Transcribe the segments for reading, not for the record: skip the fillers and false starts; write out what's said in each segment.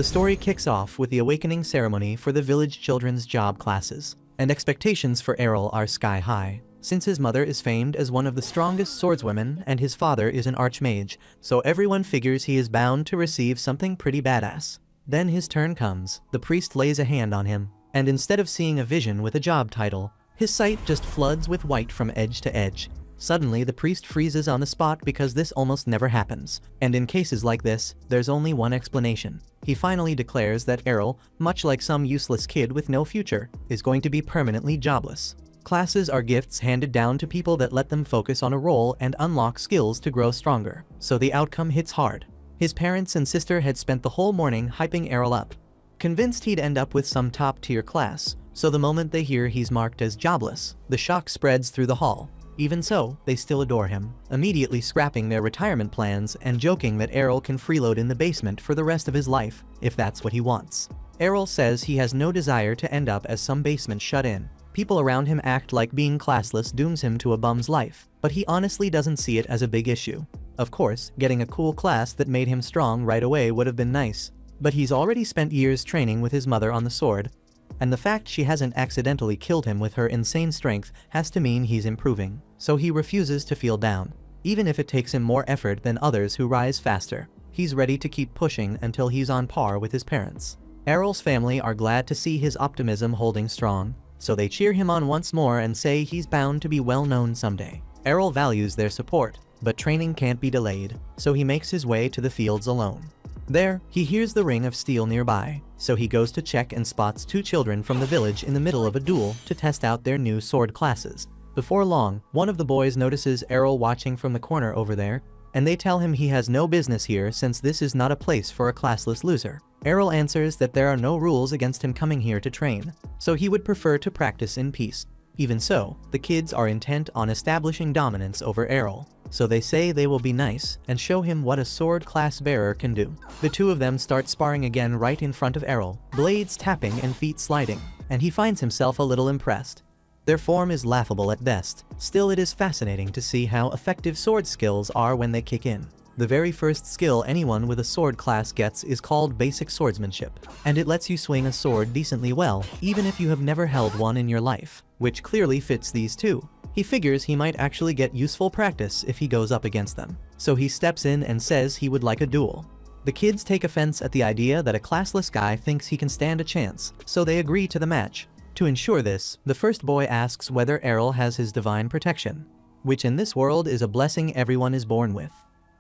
The story kicks off with the awakening ceremony for the village children's job classes, and expectations for Errol are sky high. Since his mother is famed as one of the strongest swordswomen and his father is an archmage, so everyone figures he is bound to receive something pretty badass. Then his turn comes, the priest lays a hand on him, and instead of seeing a vision with a job title, his sight just floods with white from edge to edge. Suddenly the priest freezes on the spot because this almost never happens, and in cases like this, there's only one explanation. He finally declares that Errol, much like some useless kid with no future, is going to be permanently jobless. Classes are gifts handed down to people that let them focus on a role and unlock skills to grow stronger, so the outcome hits hard. His parents and sister had spent the whole morning hyping Errol up, convinced he'd end up with some top-tier class, so the moment they hear he's marked as jobless, the shock spreads through the hall. Even so, they still adore him, immediately scrapping their retirement plans and joking that Errol can freeload in the basement for the rest of his life, if that's what he wants. Errol says he has no desire to end up as some basement shut-in. People around him act like being classless dooms him to a bum's life, but he honestly doesn't see it as a big issue. Of course, getting a cool class that made him strong right away would have been nice, but he's already spent years training with his mother on the sword, and the fact she hasn't accidentally killed him with her insane strength has to mean he's improving, so he refuses to feel down. Even if it takes him more effort than others who rise faster, he's ready to keep pushing until he's on par with his parents. Errol's family are glad to see his optimism holding strong, so they cheer him on once more and say he's bound to be well known someday. Errol values their support, but training can't be delayed, so he makes his way to the fields alone. There, he hears the ring of steel nearby, so he goes to check and spots two children from the village in the middle of a duel to test out their new sword classes. Before long, one of the boys notices Errol watching from the corner over there, and they tell him he has no business here since this is not a place for a classless loser. Errol answers that there are no rules against him coming here to train, so he would prefer to practice in peace. Even so, the kids are intent on establishing dominance over Errol, so they say they will be nice and show him what a sword class bearer can do. The two of them start sparring again right in front of Errol, blades tapping and feet sliding, and he finds himself a little impressed. Their form is laughable at best, still it is fascinating to see how effective sword skills are when they kick in. The very first skill anyone with a sword class gets is called basic swordsmanship, and it lets you swing a sword decently well, even if you have never held one in your life, which clearly fits these two. He figures he might actually get useful practice if he goes up against them, so he steps in and says he would like a duel. The kids take offense at the idea that a classless guy thinks he can stand a chance, so they agree to the match. To ensure this, the first boy asks whether Errol has his divine protection, which in this world is a blessing everyone is born with.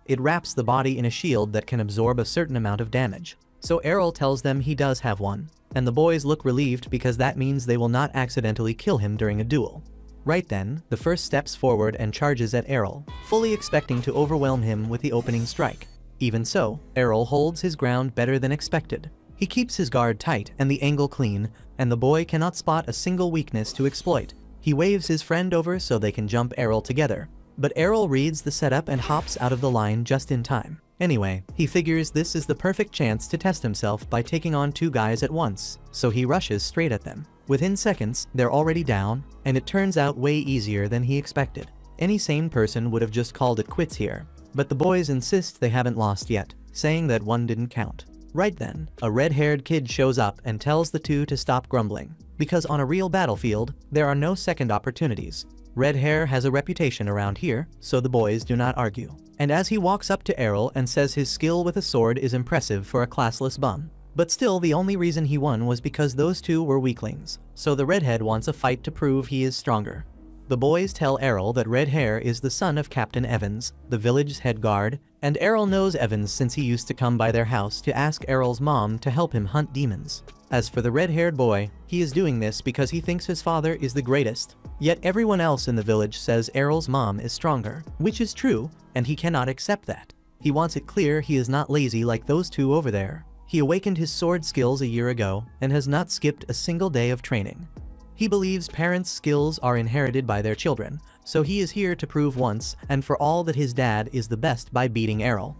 It wraps the body in a shield that can absorb a certain amount of damage. So Errol tells them he does have one, and the boys look relieved because that means they will not accidentally kill him during a duel. Right then, the first steps forward and charges at Errol, fully expecting to overwhelm him with the opening strike. Even so, Errol holds his ground better than expected. He keeps his guard tight and the angle clean, and the boy cannot spot a single weakness to exploit. He waves his friend over so they can jump Errol together, but Errol reads the setup and hops out of the line just in time. Anyway, he figures this is the perfect chance to test himself by taking on two guys at once, so he rushes straight at them. Within seconds, they're already down, and it turns out way easier than he expected. Any sane person would have just called it quits here, but the boys insist they haven't lost yet, saying that one didn't count. Right then, a red-haired kid shows up and tells the two to stop grumbling, because on a real battlefield, there are no second opportunities. Red hair has a reputation around here, so the boys do not argue. And as he walks up to Errol and says his skill with a sword is impressive for a classless bum. But still, the only reason he won was because those two were weaklings, so the redhead wants a fight to prove he is stronger. The boys tell Errol that Red Hair is the son of Captain Evans, the village's head guard, and Errol knows Evans since he used to come by their house to ask Errol's mom to help him hunt demons. As for the red-haired boy, he is doing this because he thinks his father is the greatest. Yet everyone else in the village says Errol's mom is stronger, which is true, and he cannot accept that. He wants it clear he is not lazy like those two over there. He awakened his sword skills a year ago and has not skipped a single day of training. He believes parents' skills are inherited by their children, so he is here to prove once and for all that his dad is the best by beating Errol.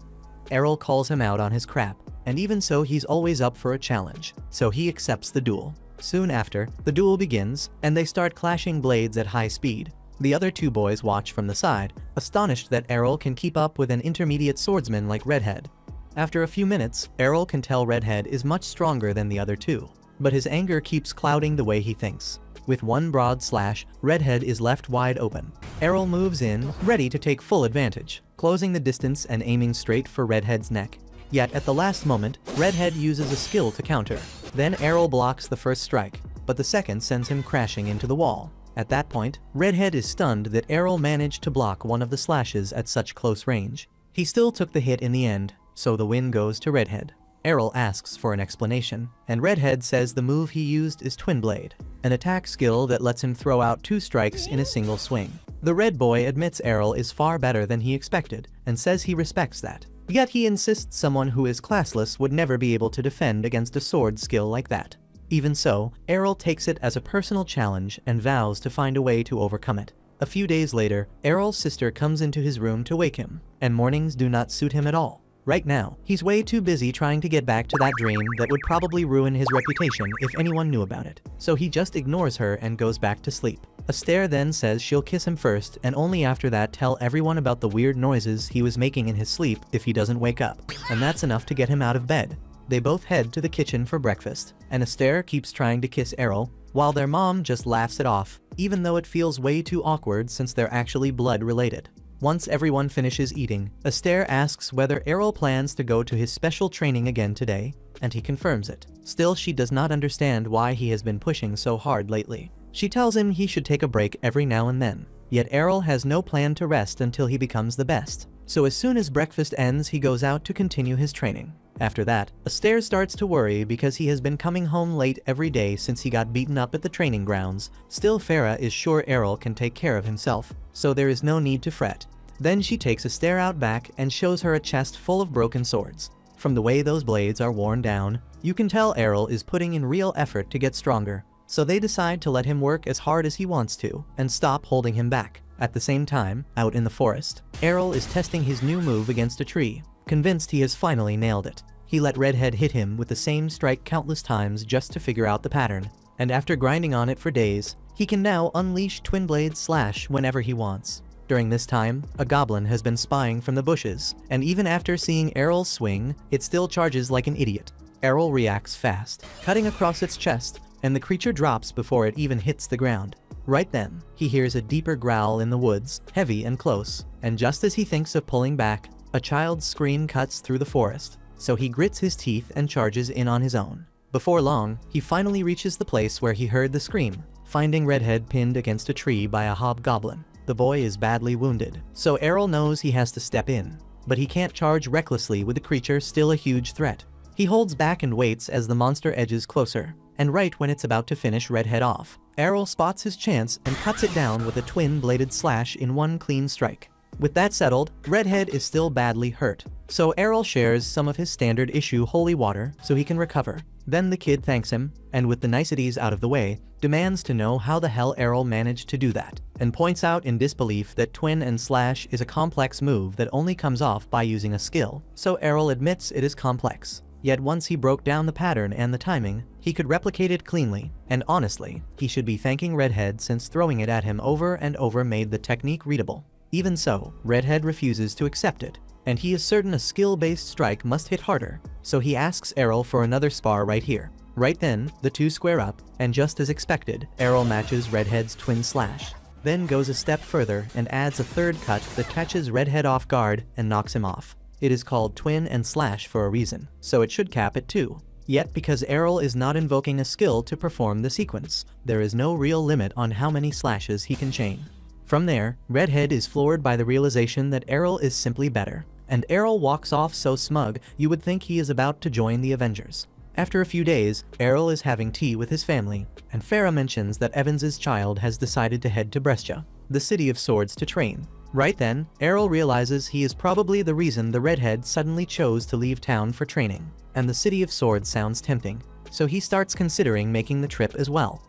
Errol calls him out on his crap, and even so he's always up for a challenge, so he accepts the duel. Soon after, the duel begins, and they start clashing blades at high speed. The other two boys watch from the side, astonished that Errol can keep up with an intermediate swordsman like Redhead. After a few minutes, Errol can tell Redhead is much stronger than the other two, but his anger keeps clouding the way he thinks. With one broad slash, Redhead is left wide open. Errol moves in, ready to take full advantage, closing the distance and aiming straight for Redhead's neck. Yet at the last moment, Redhead uses a skill to counter. Then Errol blocks the first strike, but the second sends him crashing into the wall. At that point, Redhead is stunned that Errol managed to block one of the slashes at such close range. He still took the hit in the end, so the win goes to Redhead. Errol asks for an explanation, and Redhead says the move he used is Twin Blade, an attack skill that lets him throw out 2 strikes in a single swing. The Red Boy admits Errol is far better than he expected, and says he respects that. Yet he insists someone who is classless would never be able to defend against a sword skill like that. Even so, Errol takes it as a personal challenge and vows to find a way to overcome it. A few days later, Errol's sister comes into his room to wake him, and mornings do not suit him at all. Right now, he's way too busy trying to get back to that dream that would probably ruin his reputation if anyone knew about it. So he just ignores her and goes back to sleep. Astaire then says she'll kiss him first and only after that tell everyone about the weird noises he was making in his sleep if he doesn't wake up. And that's enough to get him out of bed. They both head to the kitchen for breakfast, and Astaire keeps trying to kiss Errol, while their mom just laughs it off, even though it feels way too awkward since they're actually blood related. Once everyone finishes eating, Astaire asks whether Errol plans to go to his special training again today, and he confirms it. Still, she does not understand why he has been pushing so hard lately. She tells him he should take a break every now and then, yet Errol has no plan to rest until he becomes the best. So as soon as breakfast ends, he goes out to continue his training. After that, Astaire starts to worry because he has been coming home late every day since he got beaten up at the training grounds. Still, Farah is sure Errol can take care of himself, so there is no need to fret. Then she takes Astaire out back and shows her a chest full of broken swords. From the way those blades are worn down, you can tell Errol is putting in real effort to get stronger. So they decide to let him work as hard as he wants to, and stop holding him back. At the same time, out in the forest, Errol is testing his new move against a tree, convinced he has finally nailed it. He let Redhead hit him with the same strike countless times just to figure out the pattern, and after grinding on it for days, he can now unleash Twin Blade Slash whenever he wants. During this time, a goblin has been spying from the bushes, and even after seeing Errol swing, it still charges like an idiot. Errol reacts fast, cutting across its chest, and the creature drops before it even hits the ground. Right then, he hears a deeper growl in the woods, heavy and close, and just as he thinks of pulling back, a child's scream cuts through the forest, so he grits his teeth and charges in on his own. Before long, he finally reaches the place where he heard the scream, finding Redhead pinned against a tree by a hobgoblin. The boy is badly wounded, so Errol knows he has to step in, but he can't charge recklessly with the creature still a huge threat. He holds back and waits as the monster edges closer, and right when it's about to finish Redhead off, Errol spots his chance and cuts it down with a twin-bladed slash in one clean strike. With that settled, Redhead is still badly hurt, so Errol shares some of his standard issue holy water so he can recover. Then the kid thanks him, and with the niceties out of the way, demands to know how the hell Errol managed to do that, and points out in disbelief that Twin and Slash is a complex move that only comes off by using a skill, so Errol admits it is complex. Yet once he broke down the pattern and the timing, he could replicate it cleanly, and honestly, he should be thanking Redhead since throwing it at him over and over made the technique readable. Even so, Redhead refuses to accept it, and he is certain a skill-based strike must hit harder, so he asks Errol for another spar right here. Right then, the two square up, and just as expected, Errol matches Redhead's twin slash, then goes a step further and adds a third cut that catches Redhead off guard and knocks him off. It is called twin and slash for a reason, so it should cap at 2. Yet because Errol is not invoking a skill to perform the sequence, there is no real limit on how many slashes he can chain. From there, Redhead is floored by the realization that Errol is simply better, and Errol walks off so smug you would think he is about to join the Avengers. After a few days, Errol is having tea with his family, and Farah mentions that Evans's child has decided to head to Brescia, the city of swords, to train. Right then, Errol realizes he is probably the reason the Redhead suddenly chose to leave town for training, and the city of swords sounds tempting, so he starts considering making the trip as well.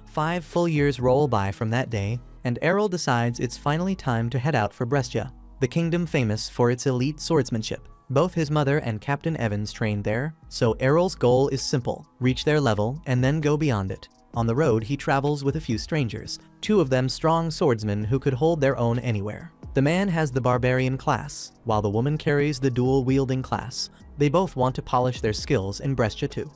5 full years roll by from that day, and Errol decides it's finally time to head out for Brescia, the kingdom famous for its elite swordsmanship. Both his mother and Captain Evans trained there, so Errol's goal is simple: reach their level and then go beyond it. On the road, he travels with a few strangers, 2 of them strong swordsmen who could hold their own anywhere. The man has the barbarian class, while the woman carries the dual-wielding class. They both want to polish their skills in Brescia too.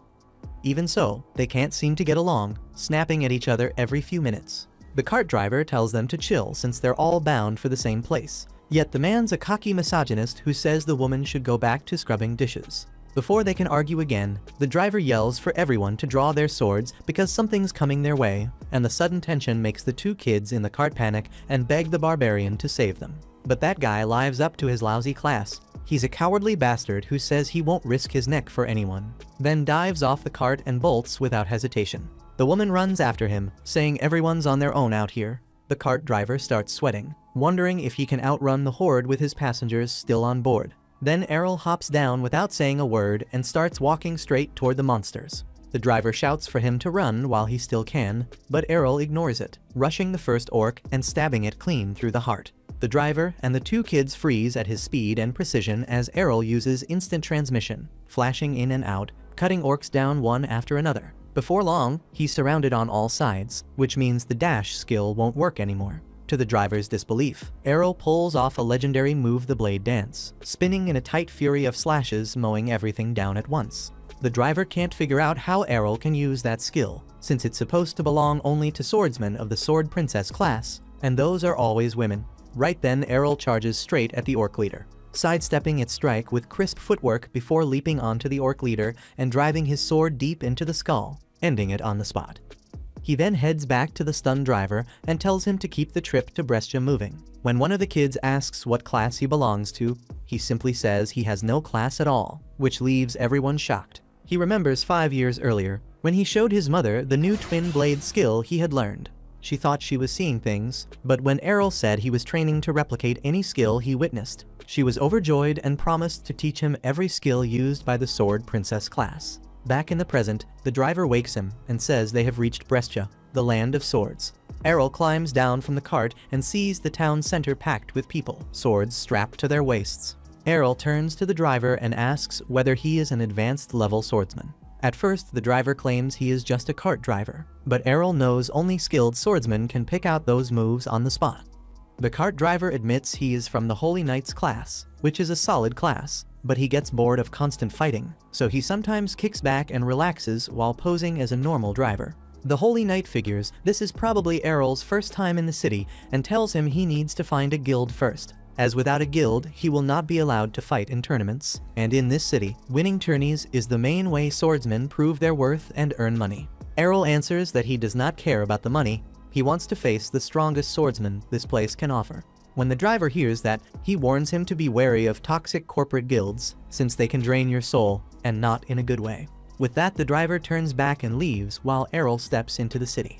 Even so, they can't seem to get along, snapping at each other every few minutes. The cart driver tells them to chill since they're all bound for the same place. Yet the man's a cocky misogynist who says the woman should go back to scrubbing dishes. Before they can argue again, the driver yells for everyone to draw their swords because something's coming their way, and the sudden tension makes the two kids in the cart panic and beg the barbarian to save them. But that guy lives up to his lousy class. He's a cowardly bastard who says he won't risk his neck for anyone, then dives off the cart and bolts without hesitation. The woman runs after him, saying everyone's on their own out here. The cart driver starts sweating, wondering if he can outrun the horde with his passengers still on board. Then Errol hops down without saying a word and starts walking straight toward the monsters. The driver shouts for him to run while he still can, but Errol ignores it, rushing the first orc and stabbing it clean through the heart. The driver and the two kids freeze at his speed and precision as Errol uses instant transmission, flashing in and out, cutting orcs down one after another. Before long, he's surrounded on all sides, which means the dash skill won't work anymore. To the driver's disbelief, Errol pulls off a legendary move, the blade dance, spinning in a tight fury of slashes, mowing everything down at once. The driver can't figure out how Errol can use that skill, since it's supposed to belong only to swordsmen of the Sword Princess class, and those are always women. Right then, Errol charges straight at the orc leader, sidestepping its strike with crisp footwork before leaping onto the orc leader and driving his sword deep into the skull, ending it on the spot. He then heads back to the stunned driver and tells him to keep the trip to Brescia moving. When one of the kids asks what class he belongs to, he simply says he has no class at all, which leaves everyone shocked. He remembers 5 years earlier, when he showed his mother the new twin blade skill he had learned. She thought she was seeing things, but when Errol said he was training to replicate any skill he witnessed, she was overjoyed and promised to teach him every skill used by the Sword Princess class. Back in the present, the driver wakes him and says they have reached Brescia, the land of swords. Errol climbs down from the cart and sees the town center packed with people, swords strapped to their waists. Errol turns to the driver and asks whether he is an advanced level swordsman. At first, the driver claims he is just a cart driver, but Errol knows only skilled swordsmen can pick out those moves on the spot. The cart driver admits he is from the Holy Knights class, which is a solid class, but he gets bored of constant fighting, so he sometimes kicks back and relaxes while posing as a normal driver. The Holy Knight figures this is probably Errol's first time in the city and tells him he needs to find a guild first, as without a guild he will not be allowed to fight in tournaments, and in this city, winning tourneys is the main way swordsmen prove their worth and earn money. Errol answers that he does not care about the money, he wants to face the strongest swordsman this place can offer. When the driver hears that, he warns him to be wary of toxic corporate guilds, since they can drain your soul, and not in a good way. With that, the driver turns back and leaves while Errol steps into the city.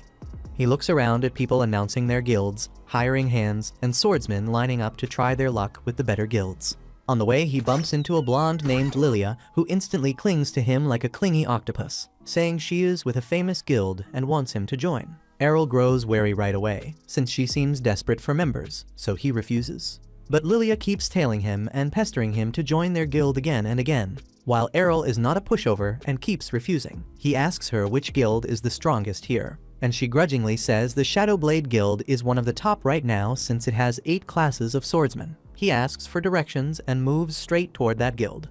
He looks around at people announcing their guilds, hiring hands, and swordsmen lining up to try their luck with the better guilds. On the way, he bumps into a blonde named Lilia, who instantly clings to him like a clingy octopus, saying she is with a famous guild and wants him to join. Errol grows wary right away, since she seems desperate for members, so he refuses. But Lilia keeps tailing him and pestering him to join their guild again and again, while Errol is not a pushover and keeps refusing. He asks her which guild is the strongest here, and she grudgingly says the Shadowblade Guild is one of the top right now since it has 8 classes of swordsmen. He asks for directions and moves straight toward that guild.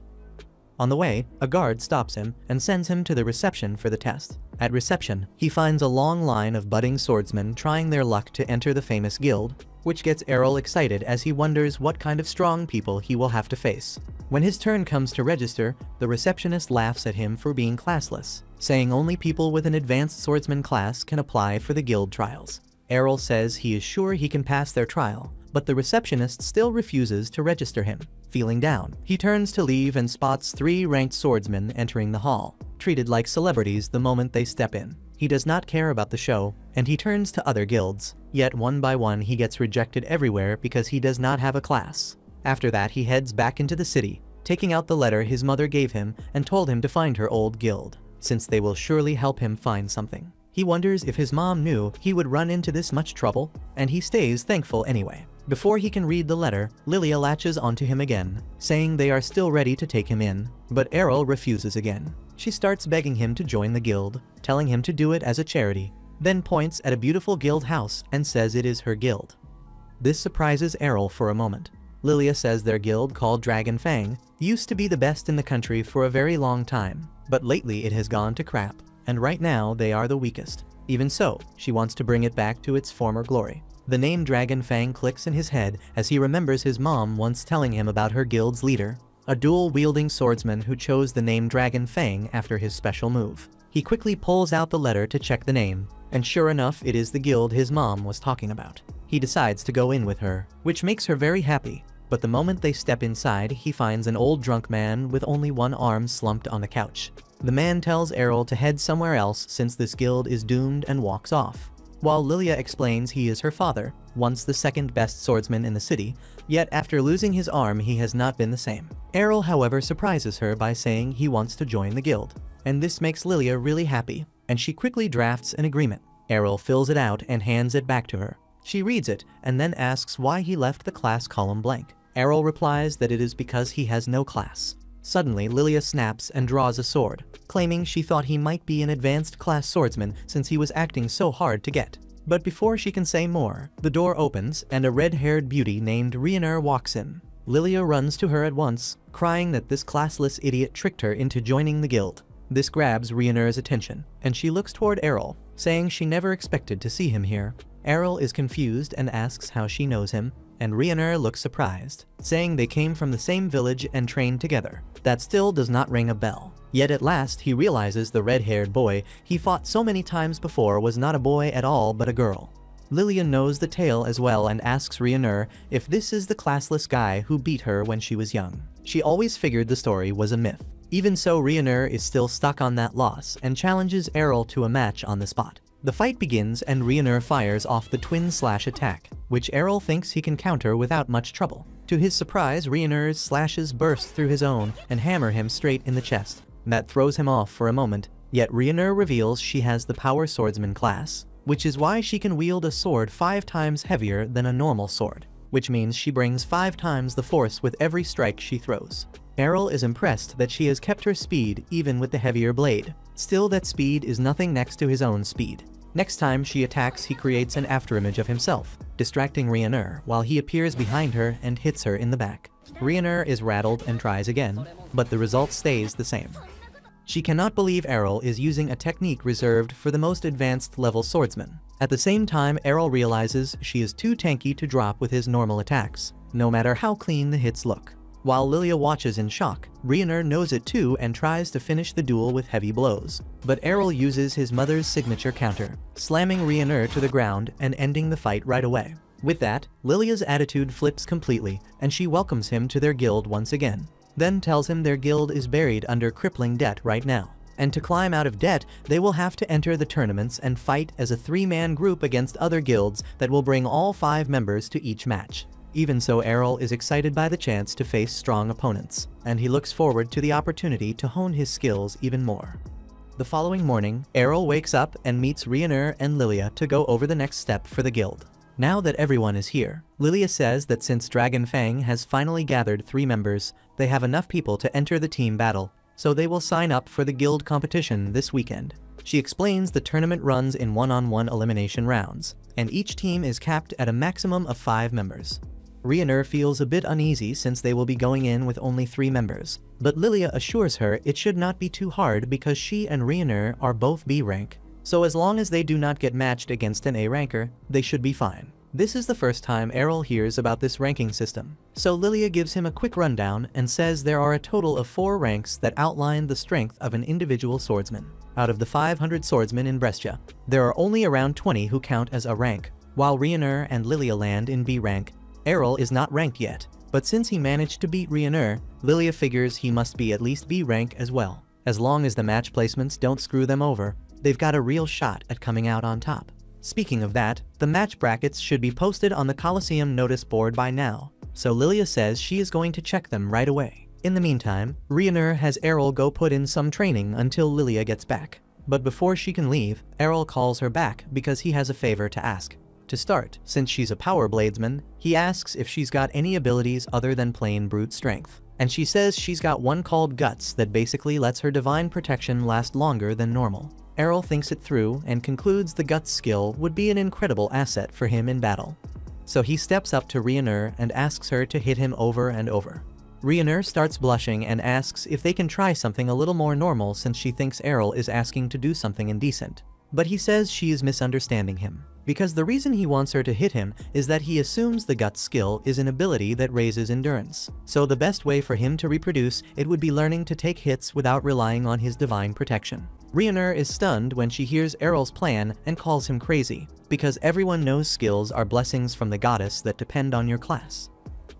On the way, a guard stops him and sends him to the reception for the test. At reception, he finds a long line of budding swordsmen trying their luck to enter the famous guild, which gets Errol excited as he wonders what kind of strong people he will have to face. When his turn comes to register, the receptionist laughs at him for being classless, saying only people with an advanced swordsman class can apply for the guild trials. Errol says he is sure he can pass their trial, but the receptionist still refuses to register him. Feeling down, he turns to leave and spots 3 ranked swordsmen entering the hall, treated like celebrities the moment they step in. He does not care about the show, and he turns to other guilds, yet one by one he gets rejected everywhere because he does not have a class. After that, he heads back into the city, taking out the letter his mother gave him and told him to find her old guild, since they will surely help him find something. He wonders if his mom knew he would run into this much trouble, and he stays thankful anyway. Before he can read the letter, Lilia latches onto him again, saying they are still ready to take him in, but Errol refuses again. She starts begging him to join the guild, telling him to do it as a charity, then points at a beautiful guild house and says it is her guild. This surprises Errol for a moment. Lilia says their guild, called Dragon Fang, used to be the best in the country for a very long time, but lately it has gone to crap, and right now they are the weakest. Even so, she wants to bring it back to its former glory. The name Dragon Fang clicks in his head as he remembers his mom once telling him about her guild's leader, a dual-wielding swordsman who chose the name Dragon Fang after his special move. He quickly pulls out the letter to check the name, and sure enough, it is the guild his mom was talking about. He decides to go in with her, which makes her very happy, but the moment they step inside, he finds an old drunk man with only one arm slumped on the couch. The man tells Errol to head somewhere else since this guild is doomed and walks off. While Lilia explains he is her father, once the second best swordsman in the city, yet after losing his arm he has not been the same. Errol, however, surprises her by saying he wants to join the guild, and this makes Lilia really happy, and she quickly drafts an agreement. Errol fills it out and hands it back to her. She reads it and then asks why he left the class column blank. Errol replies that it is because he has no class. Suddenly, Lilia snaps and draws a sword, claiming she thought he might be an advanced class swordsman since he was acting so hard to get. But before she can say more, the door opens and a red-haired beauty named Rhiannon walks in. Lilia runs to her at once, crying that this classless idiot tricked her into joining the guild. This grabs Rhiannon's attention, and she looks toward Errol, saying she never expected to see him here. Errol is confused and asks how she knows him, and Rhiannon looks surprised, saying they came from the same village and trained together. That still does not ring a bell. Yet at last he realizes the red-haired boy he fought so many times before was not a boy at all but a girl. Lilia knows the tale as well and asks Rhiannon if this is the classless guy who beat her when she was young. She always figured the story was a myth. Even so, Rhiannon is still stuck on that loss and challenges Errol to a match on the spot. The fight begins and Rhiannon fires off the twin slash attack, which Errol thinks he can counter without much trouble. To his surprise, Rhiannon's slashes burst through his own and hammer him straight in the chest. That throws him off for a moment, yet Rhiannon reveals she has the power swordsman class, which is why she can wield a sword 5 times heavier than a normal sword, which means she brings 5 times the force with every strike she throws. Errol is impressed that she has kept her speed even with the heavier blade. Still, that speed is nothing next to his own speed. Next time she attacks, he creates an afterimage of himself, distracting Rhiannon while he appears behind her and hits her in the back. Rhiannon is rattled and tries again, but the result stays the same. She cannot believe Errol is using a technique reserved for the most advanced level swordsman. At the same time, Errol realizes she is too tanky to drop with his normal attacks, no matter how clean the hits look. While Lilia watches in shock, Rhiannon knows it too and tries to finish the duel with heavy blows. But Errol uses his mother's signature counter, slamming Rhiannon to the ground and ending the fight right away. With that, Lilia's attitude flips completely, and she welcomes him to their guild once again, then tells him their guild is buried under crippling debt right now. And to climb out of debt, they will have to enter the tournaments and fight as a 3-man group against other guilds that will bring all 5 members to each match. Even so, Errol is excited by the chance to face strong opponents, and he looks forward to the opportunity to hone his skills even more. The following morning, Errol wakes up and meets Rhiannon and Lilia to go over the next step for the guild. Now that everyone is here, Lilia says that since Dragon Fang has finally gathered 3 members, they have enough people to enter the team battle, so they will sign up for the guild competition this weekend. She explains the tournament runs in one-on-one elimination rounds, and each team is capped at a maximum of 5 members. Rhiannon feels a bit uneasy since they will be going in with only 3 members, but Lilia assures her it should not be too hard because she and Rhiannon are both B rank, so as long as they do not get matched against an A ranker, they should be fine. This is the first time Errol hears about this ranking system, so Lilia gives him a quick rundown and says there are a total of 4 ranks that outline the strength of an individual swordsman. Out of the 500 swordsmen in Brescia, there are only around 20 who count as A rank, while Rhiannon and Lilia land in B rank. Errol is not ranked yet, but since he managed to beat Rhiannon, Lilia figures he must be at least B rank as well. As long as the match placements don't screw them over, they've got a real shot at coming out on top. Speaking of that, the match brackets should be posted on the Colosseum notice board by now, so Lilia says she is going to check them right away. In the meantime, Rhiannon has Errol go put in some training until Lilia gets back. But before she can leave, Errol calls her back because he has a favor to ask. To start, since she's a power bladesman, he asks if she's got any abilities other than plain brute strength. And she says she's got one called Guts that basically lets her divine protection last longer than normal. Errol thinks it through and concludes the Guts skill would be an incredible asset for him in battle. so he steps up to Ryunur and asks her to hit him over and over. Ryunur starts blushing and asks if they can try something a little more normal since she thinks Errol is asking to do something indecent. But he says she is misunderstanding him, because the reason he wants her to hit him is that he assumes the gut skill is an ability that raises endurance. So the best way for him to reproduce it would be learning to take hits without relying on his divine protection. Ryunur is stunned when she hears Errol's plan and calls him crazy, because everyone knows skills are blessings from the goddess that depend on your class.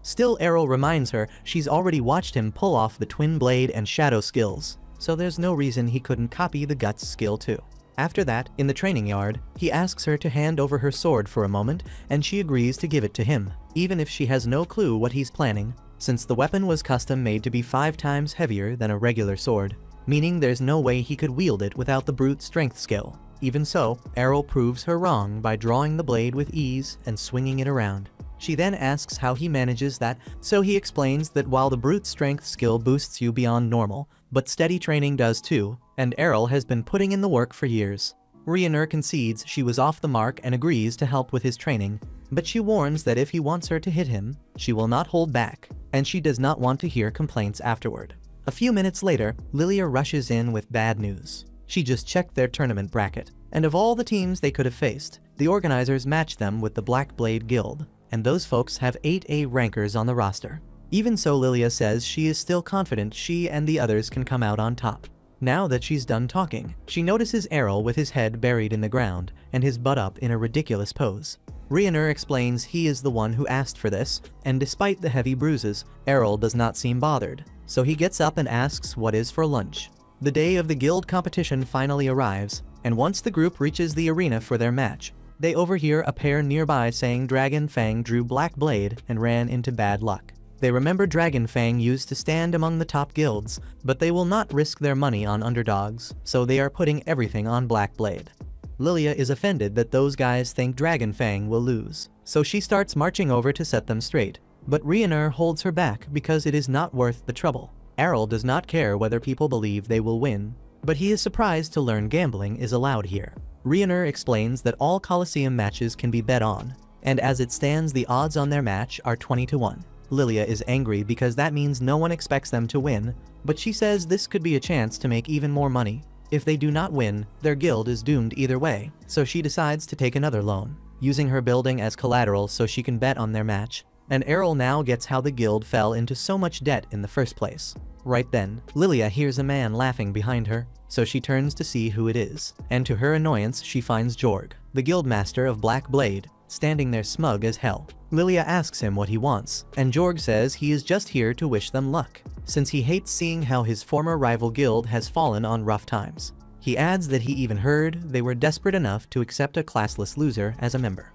Still, Errol reminds her she's already watched him pull off the twin blade and shadow skills, so there's no reason he couldn't copy the guts skill too. After that, in the training yard, he asks her to hand over her sword for a moment, and she agrees to give it to him, even if she has no clue what he's planning, since the weapon was custom made to be 5 times heavier than a regular sword, meaning there's no way he could wield it without the brute strength skill. Even so, Errol proves her wrong by drawing the blade with ease and swinging it around. She then asks how he manages that, so he explains that while the brute strength skill boosts you beyond normal, but steady training does too, and Errol has been putting in the work for years. Ryunur concedes she was off the mark and agrees to help with his training, but she warns that if he wants her to hit him, she will not hold back, and she does not want to hear complaints afterward. A few minutes later, Lilia rushes in with bad news. She just checked their tournament bracket, and of all the teams they could have faced, the organizers matched them with the Black Blade Guild, and those folks have 8 A rankers on the roster. Even so, Lilia says she is still confident she and the others can come out on top. Now that she's done talking, she notices Errol with his head buried in the ground and his butt up in a ridiculous pose. Ryunur explains he is the one who asked for this, and despite the heavy bruises, Errol does not seem bothered, so he gets up and asks what is for lunch. The day of the guild competition finally arrives, and once the group reaches the arena for their match, they overhear a pair nearby saying Dragon Fang drew Black Blade and ran into bad luck. They remember Dragon Fang used to stand among the top guilds, but they will not risk their money on underdogs, so they are putting everything on Black Blade. Lilia is offended that those guys think Dragon Fang will lose, so she starts marching over to set them straight, but Ryunur holds her back because it is not worth the trouble. Errol does not care whether people believe they will win, but he is surprised to learn gambling is allowed here. Ryunur explains that all Coliseum matches can be bet on, and as it stands the odds on their match are 20-1. Lilia is angry because that means no one expects them to win, but she says this could be a chance to make even more money. If they do not win, their guild is doomed either way, so she decides to take another loan, using her building as collateral so she can bet on their match. And Errol now gets how the guild fell into so much debt in the first place. Right then, Lilia hears a man laughing behind her, so she turns to see who it is, and to her annoyance she finds Jorg, the guildmaster of Black Blade, standing there smug as hell. Lilia asks him what he wants, and Jorg says he is just here to wish them luck, since he hates seeing how his former rival guild has fallen on rough times. He adds that he even heard they were desperate enough to accept a classless loser as a member.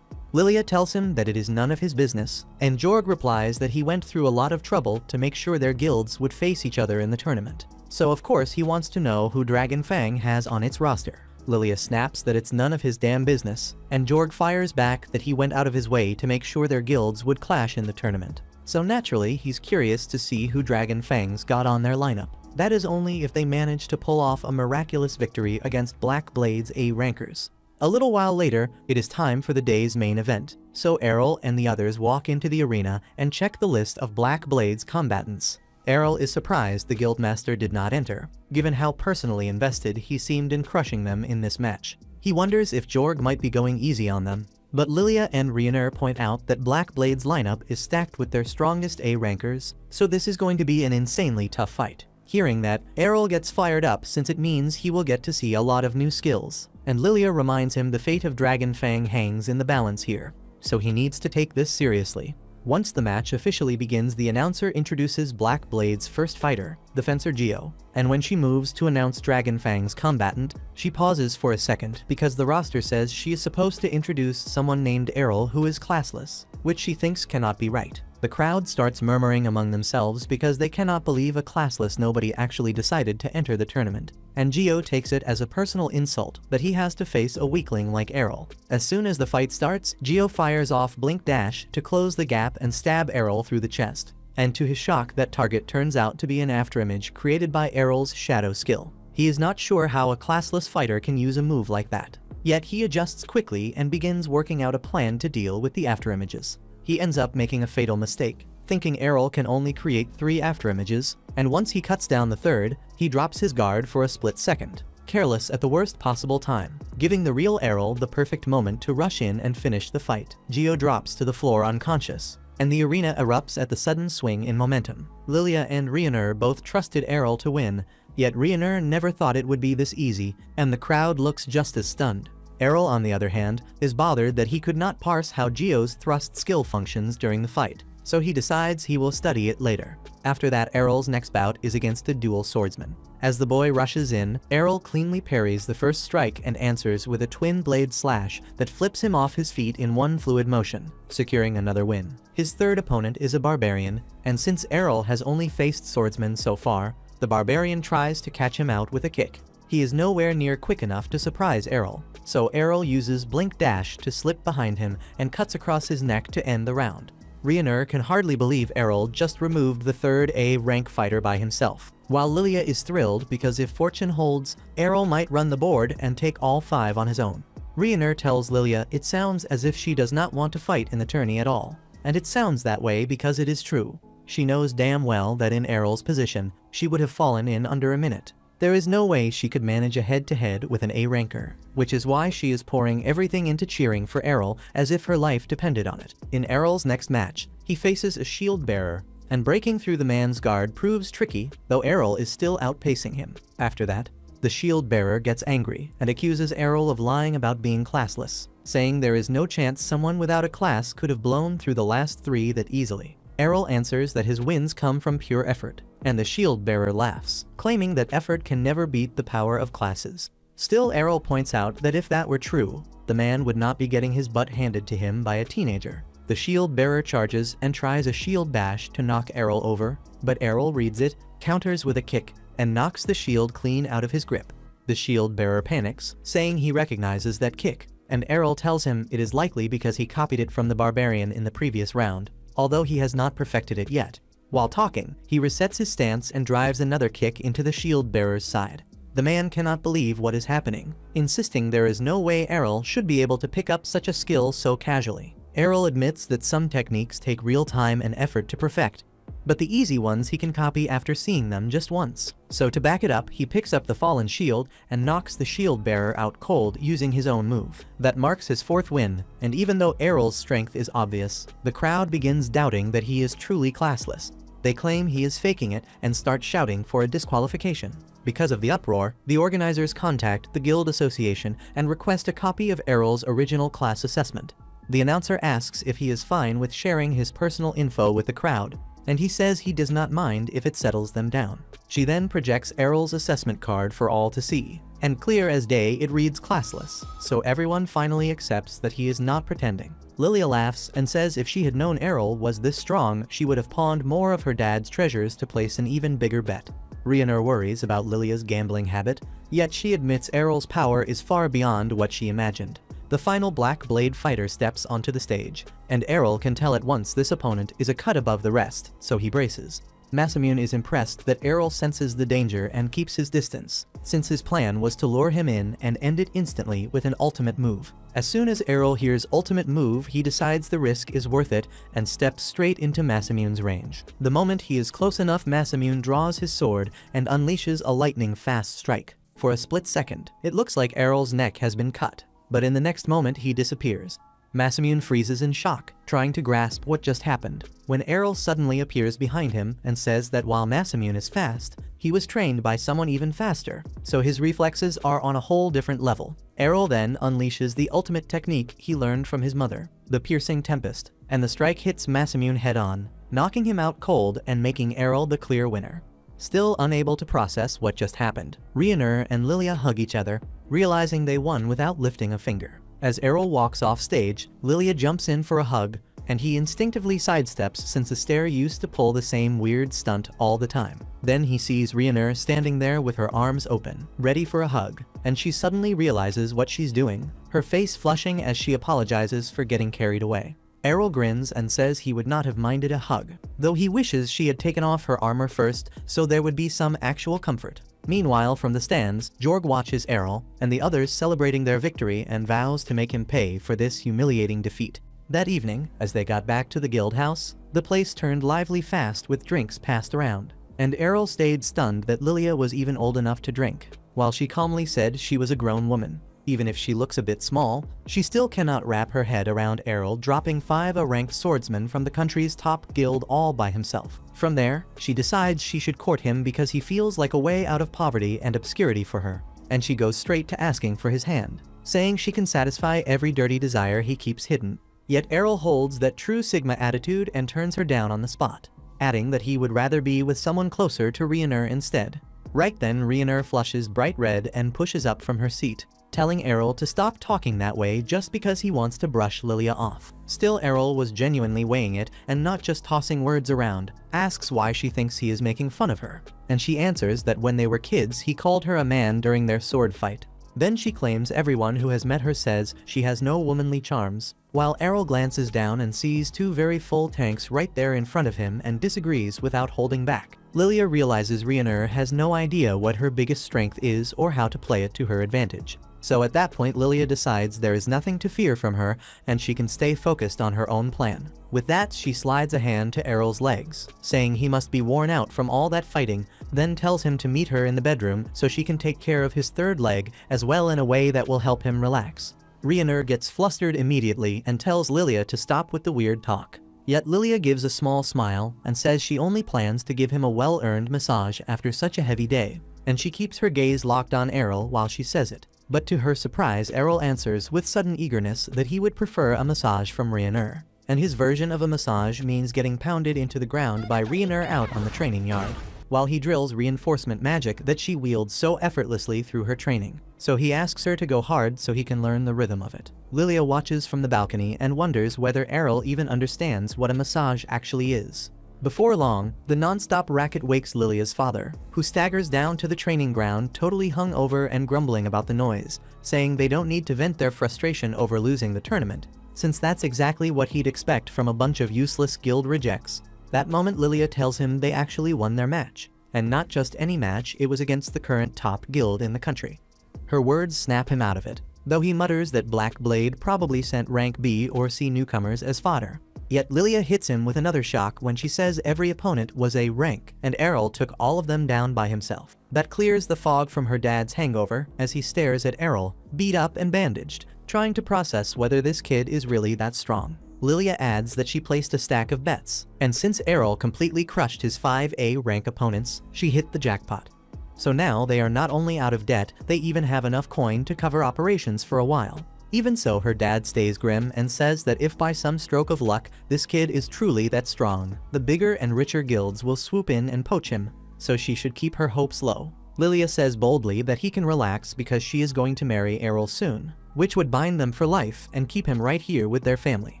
Lilia tells him that it is none of his business, and Jorg replies that he went through a lot of trouble to make sure their guilds would face each other in the tournament. So of course he wants to know who Dragon Fang has on its roster. Lilia snaps that it's none of his damn business, and Jorg fires back that he went out of his way to make sure their guilds would clash in the tournament. So naturally, he's curious to see who Dragon Fang's got on their lineup. That is only if they manage to pull off a miraculous victory against Black Blade's A rankers. A little while later, it is time for the day's main event, so Errol and the others walk into the arena and check the list of Black Blade's combatants. Errol is surprised the guildmaster did not enter, given how personally invested he seemed in crushing them in this match. He wonders if Jorg might be going easy on them, but Lilia and Ryunur point out that Black Blade's lineup is stacked with their strongest A rankers, so this is going to be an insanely tough fight. Hearing that, Errol gets fired up since it means he will get to see a lot of new skills, and Lilia reminds him the fate of Dragon Fang hangs in the balance here, so he needs to take this seriously. Once the match officially begins, the announcer introduces Black Blade's first fighter, the fencer Geo, and when she moves to announce Dragon Fang's combatant, she pauses for a second because the roster says she is supposed to introduce someone named Errol who is classless, which she thinks cannot be right. The crowd starts murmuring among themselves because they cannot believe a classless nobody actually decided to enter the tournament, and Geo takes it as a personal insult that he has to face a weakling like Errol. As soon as the fight starts, Geo fires off Blink Dash to close the gap and stab Errol through the chest, and to his shock that target turns out to be an afterimage created by Errol's shadow skill. He is not sure how a classless fighter can use a move like that. Yet he adjusts quickly and begins working out a plan to deal with the afterimages. He ends up making a fatal mistake, thinking Errol can only create 3 afterimages, and once he cuts down the third, he drops his guard for a split second, careless at the worst possible time, giving the real Errol the perfect moment to rush in and finish the fight. Geo drops to the floor unconscious, and the arena erupts at the sudden swing in momentum. Lilia and Rionur both trusted Errol to win, yet Rionur never thought it would be this easy, and the crowd looks just as stunned. Errol, on the other hand, is bothered that he could not parse how Geo's thrust skill functions during the fight, so he decides he will study it later. After that, Errol's next bout is against a dual swordsman. As the boy rushes in, Errol cleanly parries the first strike and answers with a twin blade slash that flips him off his feet in one fluid motion, securing another win. His third opponent is a barbarian, and since Errol has only faced swordsmen so far, the barbarian tries to catch him out with a kick. He is nowhere near quick enough to surprise Errol, so Errol uses Blink Dash to slip behind him and cuts across his neck to end the round. Rionur can hardly believe Errol just removed the third A rank fighter by himself, while Lilia is thrilled because if fortune holds, Errol might run the board and take all 5 on his own. Rionur tells Lilia it sounds as if she does not want to fight in the tourney at all, and it sounds that way because it is true. She knows damn well that in Errol's position, she would have fallen in under a minute. There is no way she could manage a head-to-head with an A-ranker, which is why she is pouring everything into cheering for Errol as if her life depended on it. In Errol's next match, he faces a shield bearer, and breaking through the man's guard proves tricky, though Errol is still outpacing him. After that, the shield bearer gets angry and accuses Errol of lying about being classless, saying there is no chance someone without a class could have blown through the last 3 that easily. Errol answers that his wins come from pure effort, and the shield bearer laughs, claiming that effort can never beat the power of classes. Still, Errol points out that if that were true, the man would not be getting his butt handed to him by a teenager. The shield bearer charges and tries a shield bash to knock Errol over, but Errol reads it, counters with a kick, and knocks the shield clean out of his grip. The shield bearer panics, saying he recognizes that kick, and Errol tells him it is likely because he copied it from the barbarian in the previous round, although he has not perfected it yet. While talking, he resets his stance and drives another kick into the shield bearer's side. The man cannot believe what is happening, insisting there is no way Errol should be able to pick up such a skill so casually. Errol admits that some techniques take real time and effort to perfect, but the easy ones he can copy after seeing them just once. So to back it up, he picks up the fallen shield and knocks the shield bearer out cold using his own move. That marks his 4th win, and even though Errol's strength is obvious, the crowd begins doubting that he is truly classless. They claim he is faking it and start shouting for a disqualification. Because of the uproar, the organizers contact the Guild Association and request a copy of Errol's original class assessment. The announcer asks if he is fine with sharing his personal info with the crowd, and he says he does not mind if it settles them down. She then projects Errol's assessment card for all to see, and clear as day it reads classless, so everyone finally accepts that he is not pretending. Lilia laughs and says if she had known Errol was this strong, she would have pawned more of her dad's treasures to place an even bigger bet. Rionur worries about Lilia's gambling habit, yet she admits Errol's power is far beyond what she imagined. The final Black Blade fighter steps onto the stage, and Errol can tell at once this opponent is a cut above the rest, so he braces. Masamune is impressed that Errol senses the danger and keeps his distance, since his plan was to lure him in and end it instantly with an ultimate move. As soon as Errol hears ultimate move, he decides the risk is worth it and steps straight into Masamune's range. The moment he is close enough, Masamune draws his sword and unleashes a lightning-fast strike. For a split second, it looks like Errol's neck has been cut, but in the next moment he disappears. Masamune freezes in shock, trying to grasp what just happened, when Errol suddenly appears behind him and says that while Masamune is fast, he was trained by someone even faster, so his reflexes are on a whole different level. Errol then unleashes the ultimate technique he learned from his mother, the Piercing Tempest, and the strike hits Masamune head-on, knocking him out cold and making Errol the clear winner. Still unable to process what just happened, Rionur and Lilia hug each other, realizing they won without lifting a finger. As Errol walks off stage, Lilia jumps in for a hug, and he instinctively sidesteps since Astaire used to pull the same weird stunt all the time. Then he sees Rionur standing there with her arms open, ready for a hug, and she suddenly realizes what she's doing, her face flushing as she apologizes for getting carried away. Errol grins and says he would not have minded a hug, though he wishes she had taken off her armor first so there would be some actual comfort. Meanwhile, from the stands, Jorg watches Errol and the others celebrating their victory and vows to make him pay for this humiliating defeat. That evening, as they got back to the guild house, the place turned lively fast with drinks passed around. And Errol stayed stunned that Lilia was even old enough to drink, while she calmly said she was a grown woman. Even if she looks a bit small, she still cannot wrap her head around Errol dropping 5 ranked swordsmen from the country's top guild all by himself. From there, she decides she should court him because he feels like a way out of poverty and obscurity for her, and she goes straight to asking for his hand, saying she can satisfy every dirty desire he keeps hidden. Yet Errol holds that true Sigma attitude and turns her down on the spot, adding that he would rather be with someone closer to Rhiannon instead. Right then, Rhiannon flushes bright red and pushes up from her seat, telling Errol to stop talking that way just because he wants to brush Lilia off. Still, Errol was genuinely weighing it and not just tossing words around, asks why she thinks he is making fun of her, and she answers that when they were kids he called her a man during their sword fight. Then she claims everyone who has met her says she has no womanly charms, while Errol glances down and sees 2 very full tanks right there in front of him and disagrees without holding back. Lilia realizes Rhiannon has no idea what her biggest strength is or how to play it to her advantage. So at that point, Lilia decides there is nothing to fear from her and she can stay focused on her own plan. With that, she slides a hand to Errol's legs, saying he must be worn out from all that fighting, then tells him to meet her in the bedroom so she can take care of his 3rd leg as well in a way that will help him relax. Rhiannon gets flustered immediately and tells Lilia to stop with the weird talk. Yet Lilia gives a small smile and says she only plans to give him a well-earned massage after such a heavy day, and she keeps her gaze locked on Errol while she says it. But to her surprise, Errol answers with sudden eagerness that he would prefer a massage from Rhiannon, and his version of a massage means getting pounded into the ground by Rhiannon out on the training yard, while he drills reinforcement magic that she wields so effortlessly through her training. So he asks her to go hard so he can learn the rhythm of it. Lilia watches from the balcony and wonders whether Errol even understands what a massage actually is. Before long, the non-stop racket wakes Lilia's father, who staggers down to the training ground totally hungover and grumbling about the noise, saying they don't need to vent their frustration over losing the tournament, since that's exactly what he'd expect from a bunch of useless guild rejects. That moment, Lilia tells him they actually won their match, and not just any match, it was against the current top guild in the country. Her words snap him out of it, though he mutters that Black Blade probably sent rank B or C newcomers as fodder. Yet Lilia hits him with another shock when she says every opponent was a rank, and Errol took all of them down by himself. That clears the fog from her dad's hangover as he stares at Errol, beat up and bandaged, trying to process whether this kid is really that strong. Lilia adds that she placed a stack of bets, and since Errol completely crushed his 5A rank opponents, she hit the jackpot. So now they are not only out of debt, they even have enough coin to cover operations for a while. Even so, her dad stays grim and says that if by some stroke of luck this kid is truly that strong, the bigger and richer guilds will swoop in and poach him, so she should keep her hopes low. Lilia says boldly that he can relax because she is going to marry Errol soon, which would bind them for life and keep him right here with their family.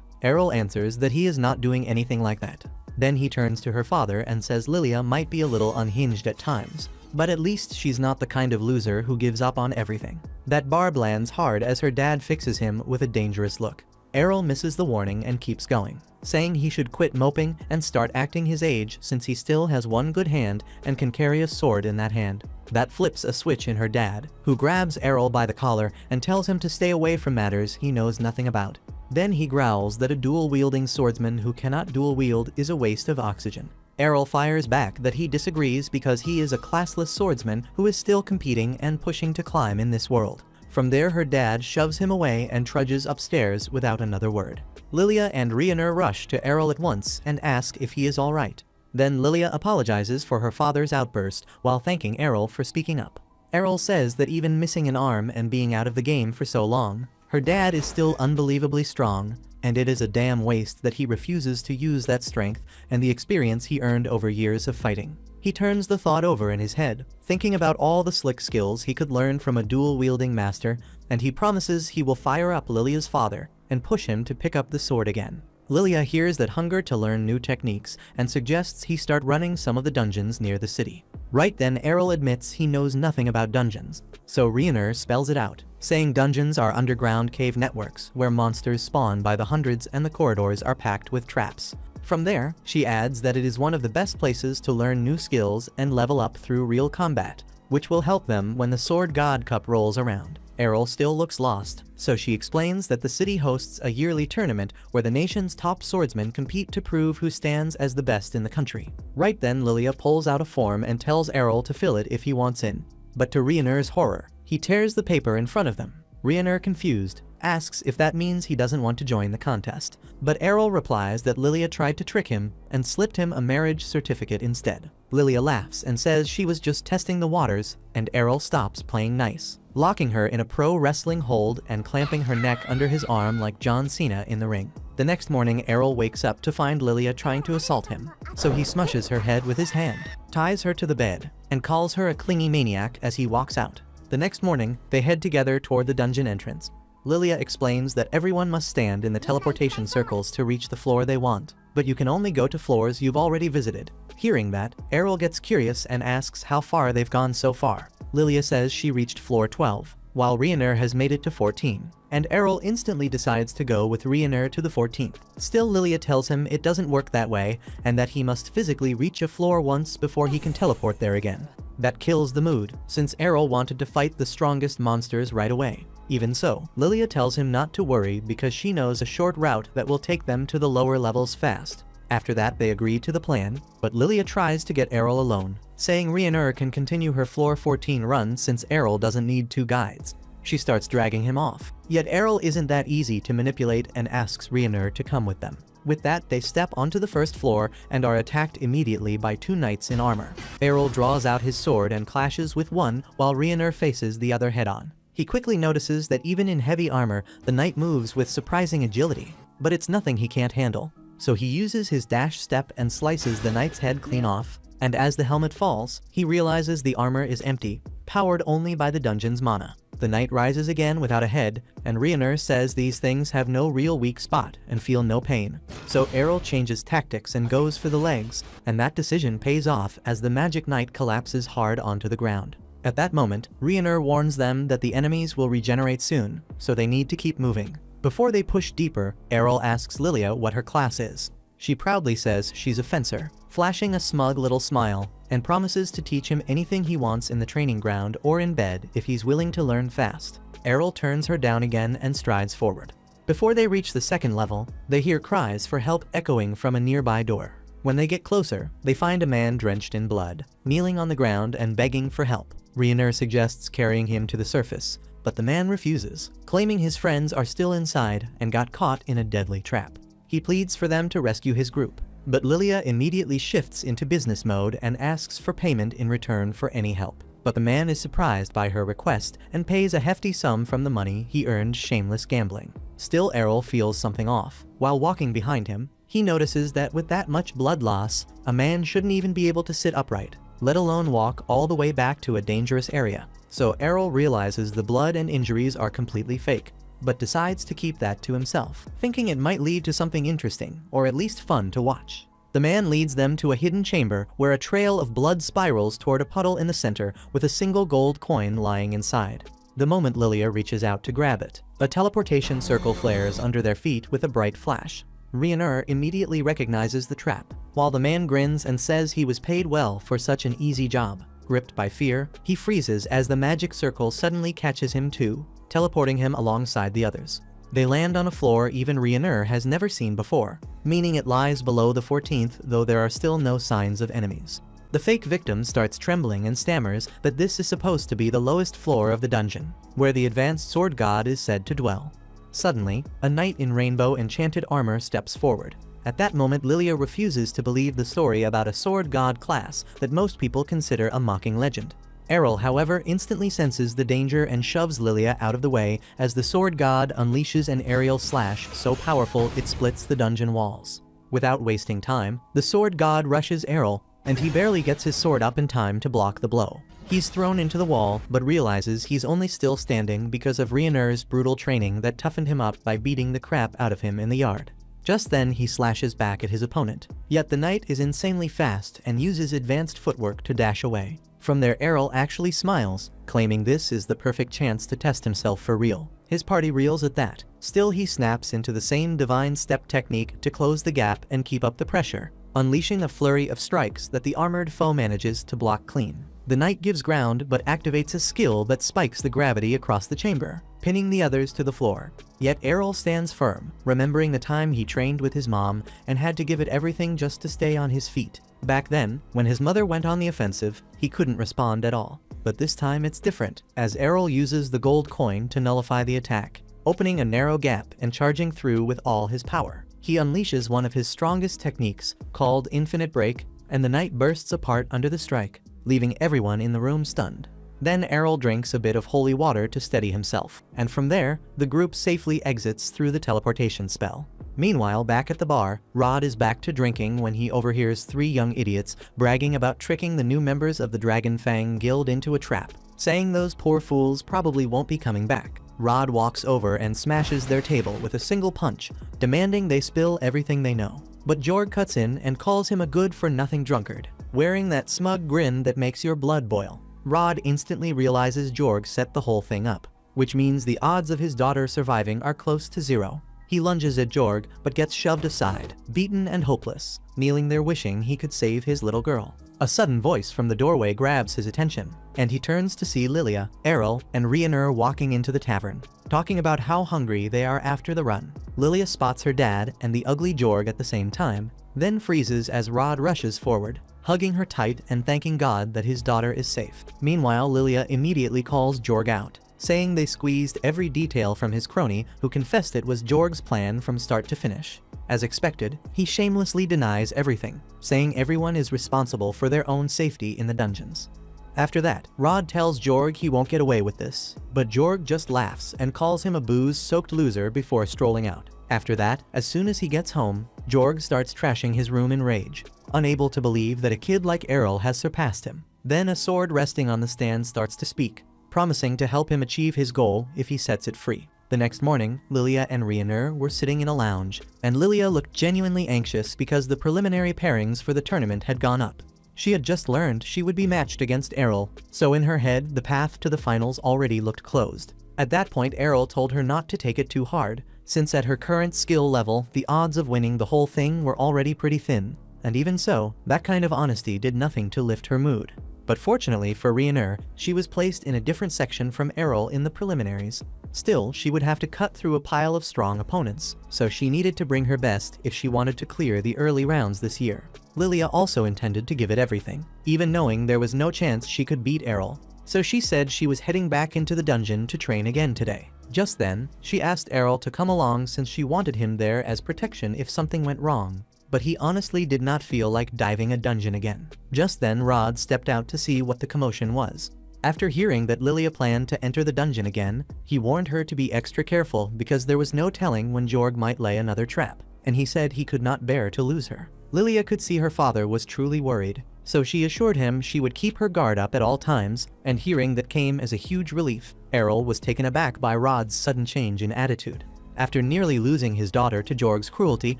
Errol answers that he is not doing anything like that. Then he turns to her father and says Lilia might be a little unhinged at times, but at least she's not the kind of loser who gives up on everything. That barb lands hard as her dad fixes him with a dangerous look. Errol misses the warning and keeps going, saying he should quit moping and start acting his age since he still has one good hand and can carry a sword in that hand. That flips a switch in her dad, who grabs Errol by the collar and tells him to stay away from matters he knows nothing about. Then he growls that a dual-wielding swordsman who cannot dual-wield is a waste of oxygen. Errol fires back that he disagrees because he is a classless swordsman who is still competing and pushing to climb in this world. From there, her dad shoves him away and trudges upstairs without another word. Lilia and Rhiannon rush to Errol at once and ask if he is alright. Then Lilia apologizes for her father's outburst while thanking Errol for speaking up. Errol says that even missing an arm and being out of the game for so long, her dad is still unbelievably strong, and it is a damn waste that he refuses to use that strength and the experience he earned over years of fighting. He turns the thought over in his head, thinking about all the slick skills he could learn from a dual-wielding master, and he promises he will fire up Lilia's father and push him to pick up the sword again. Lilia hears that hunger to learn new techniques and suggests he start running some of the dungeons near the city. Right then, Errol admits he knows nothing about dungeons, so Rhiannon spells it out, saying dungeons are underground cave networks where monsters spawn by the hundreds and the corridors are packed with traps. From there, she adds that it is one of the best places to learn new skills and level up through real combat, which will help them when the Sword God Cup rolls around. Errol still looks lost, so she explains that the city hosts a yearly tournament where the nation's top swordsmen compete to prove who stands as the best in the country. Right then, Lilia pulls out a form and tells Errol to fill it if he wants in. But to Rhaenyr's horror, he tears the paper in front of them. Rhaenyr, confused, asks if that means he doesn't want to join the contest. But Errol replies that Lilia tried to trick him and slipped him a marriage certificate instead. Lilia laughs and says she was just testing the waters, and Errol stops playing nice, locking her in a pro wrestling hold and clamping her neck under his arm like John Cena in the ring. The next morning, Errol wakes up to find Lilia trying to assault him, so he smushes her head with his hand, ties her to the bed, and calls her a clingy maniac as he walks out. The next morning, they head together toward the dungeon entrance. Lilia explains that everyone must stand in the teleportation circles to reach the floor they want, but you can only go to floors you've already visited. Hearing that, Errol gets curious and asks how far they've gone so far. Lilia says she reached floor 12, while Rhaenyr has made it to 14, and Errol instantly decides to go with Rhaenyr to the 14th. Still, Lilia tells him it doesn't work that way, and that he must physically reach a floor once before he can teleport there again. That kills the mood, since Errol wanted to fight the strongest monsters right away. Even so, Lilia tells him not to worry because she knows a short route that will take them to the lower levels fast. After that, they agree to the plan, but Lilia tries to get Errol alone, saying Rhaenyr can continue her floor 14 run since Errol doesn't need two guides. She starts dragging him off, yet Errol isn't that easy to manipulate and asks Rhaenyr to come with them. With that, they step onto the first floor and are attacked immediately by two knights in armor. Errol draws out his sword and clashes with one while Rhaenyr faces the other head-on. He quickly notices that even in heavy armor, the knight moves with surprising agility, but it's nothing he can't handle. So he uses his dash step and slices the knight's head clean off, and as the helmet falls, he realizes the armor is empty, powered only by the dungeon's mana. The knight rises again without a head, and Rhaenyr says these things have no real weak spot and feel no pain. So Errol changes tactics and goes for the legs, and that decision pays off as the magic knight collapses hard onto the ground. At that moment, Rhaenyr warns them that the enemies will regenerate soon, so they need to keep moving. Before they push deeper, Errol asks Lilia what her class is. She proudly says she's a fencer, flashing a smug little smile, and promises to teach him anything he wants in the training ground or in bed if he's willing to learn fast. Errol turns her down again and strides forward. Before they reach the second level, they hear cries for help echoing from a nearby door. When they get closer, they find a man drenched in blood, kneeling on the ground and begging for help. Rhaenyr suggests carrying him to the surface, but the man refuses, claiming his friends are still inside and got caught in a deadly trap. He pleads for them to rescue his group, but Lilia immediately shifts into business mode and asks for payment in return for any help. But the man is surprised by her request and pays a hefty sum from the money he earned shameless gambling. Still, Errol feels something off. While walking behind him, he notices that with that much blood loss, a man shouldn't even be able to sit upright, let alone walk all the way back to a dangerous area. So Errol realizes the blood and injuries are completely fake, but decides to keep that to himself, thinking it might lead to something interesting, or at least fun to watch. The man leads them to a hidden chamber where a trail of blood spirals toward a puddle in the center with a single gold coin lying inside. The moment Lilia reaches out to grab it, a teleportation circle flares under their feet with a bright flash. Rhaenyr immediately recognizes the trap, while the man grins and says he was paid well for such an easy job. Gripped by fear, he freezes as the magic circle suddenly catches him too, teleporting him alongside the others. They land on a floor even Rhaenyr has never seen before, meaning it lies below the 14th, though there are still no signs of enemies. The fake victim starts trembling and stammers that this is supposed to be the lowest floor of the dungeon, where the advanced sword god is said to dwell. Suddenly, a knight in rainbow enchanted armor steps forward. At that moment, Lilia refuses to believe the story about a sword god class that most people consider a mocking legend. Errol, however, instantly senses the danger and shoves Lilia out of the way as the sword god unleashes an aerial slash so powerful it splits the dungeon walls. Without wasting time, the sword god rushes Errol, and he barely gets his sword up in time to block the blow. He's thrown into the wall, but realizes he's only still standing because of Rhaenyr's brutal training that toughened him up by beating the crap out of him in the yard. Just then, he slashes back at his opponent. Yet the knight is insanely fast and uses advanced footwork to dash away. From there, Errol actually smiles, claiming this is the perfect chance to test himself for real. His party reels at that. Still, he snaps into the same divine step technique to close the gap and keep up the pressure, unleashing a flurry of strikes that the armored foe manages to block clean. The knight gives ground but activates a skill that spikes the gravity across the chamber, pinning the others to the floor. Yet Errol stands firm, remembering the time he trained with his mom and had to give it everything just to stay on his feet. Back then, when his mother went on the offensive, he couldn't respond at all. But this time it's different, as Errol uses the gold coin to nullify the attack, opening a narrow gap and charging through with all his power. He unleashes one of his strongest techniques, called Infinite Break, and the knight bursts apart under the strike, leaving everyone in the room stunned. Then Errol drinks a bit of holy water to steady himself, and from there, the group safely exits through the teleportation spell. Meanwhile, back at the bar, Rod is back to drinking when he overhears 3 young idiots bragging about tricking the new members of the Dragon Fang Guild into a trap, saying those poor fools probably won't be coming back. Rod walks over and smashes their table with a single punch, demanding they spill everything they know. But Jorg cuts in and calls him a good-for-nothing drunkard, wearing that smug grin that makes your blood boil. Rod instantly realizes Jorg set the whole thing up, which means the odds of his daughter surviving are close to 0. He lunges at Jorg, but gets shoved aside, beaten and hopeless, kneeling there wishing he could save his little girl. A sudden voice from the doorway grabs his attention, and he turns to see Lilia, Errol, and Rhiannon walking into the tavern, talking about how hungry they are after the run. Lilia spots her dad and the ugly Jorg at the same time, then freezes as Rod rushes forward, hugging her tight and thanking God that his daughter is safe. Meanwhile, Lilia immediately calls Jorg out, saying they squeezed every detail from his crony, who confessed it was Jorg's plan from start to finish. As expected, he shamelessly denies everything, saying everyone is responsible for their own safety in the dungeons. After that, Rod tells Jorg he won't get away with this, but Jorg just laughs and calls him a booze-soaked loser before strolling out. After that, as soon as he gets home, Jorg starts trashing his room in rage, unable to believe that a kid like Errol has surpassed him. Then a sword resting on the stand starts to speak, promising to help him achieve his goal if he sets it free. The next morning, Lilia and Rhiannon were sitting in a lounge, and Lilia looked genuinely anxious because the preliminary pairings for the tournament had gone up. She had just learned she would be matched against Errol, so in her head, the path to the finals already looked closed. At that point, Errol told her not to take it too hard, since at her current skill level, the odds of winning the whole thing were already pretty thin. And even so, that kind of honesty did nothing to lift her mood. But fortunately for Rhiannon, she was placed in a different section from Errol in the preliminaries. Still, she would have to cut through a pile of strong opponents, so she needed to bring her best if she wanted to clear the early rounds this year. Lilia also intended to give it everything, even knowing there was no chance she could beat Errol, so she said she was heading back into the dungeon to train again today. Just then, she asked Errol to come along since she wanted him there as protection if something went wrong. But he honestly did not feel like diving a dungeon again. Just then, Rod stepped out to see what the commotion was. After hearing that Lilia planned to enter the dungeon again, he warned her to be extra careful because there was no telling when Jorg might lay another trap, and he said he could not bear to lose her. Lilia could see her father was truly worried, so she assured him she would keep her guard up at all times, and hearing that came as a huge relief. Errol was taken aback by Rod's sudden change in attitude. After nearly losing his daughter to Jorg's cruelty,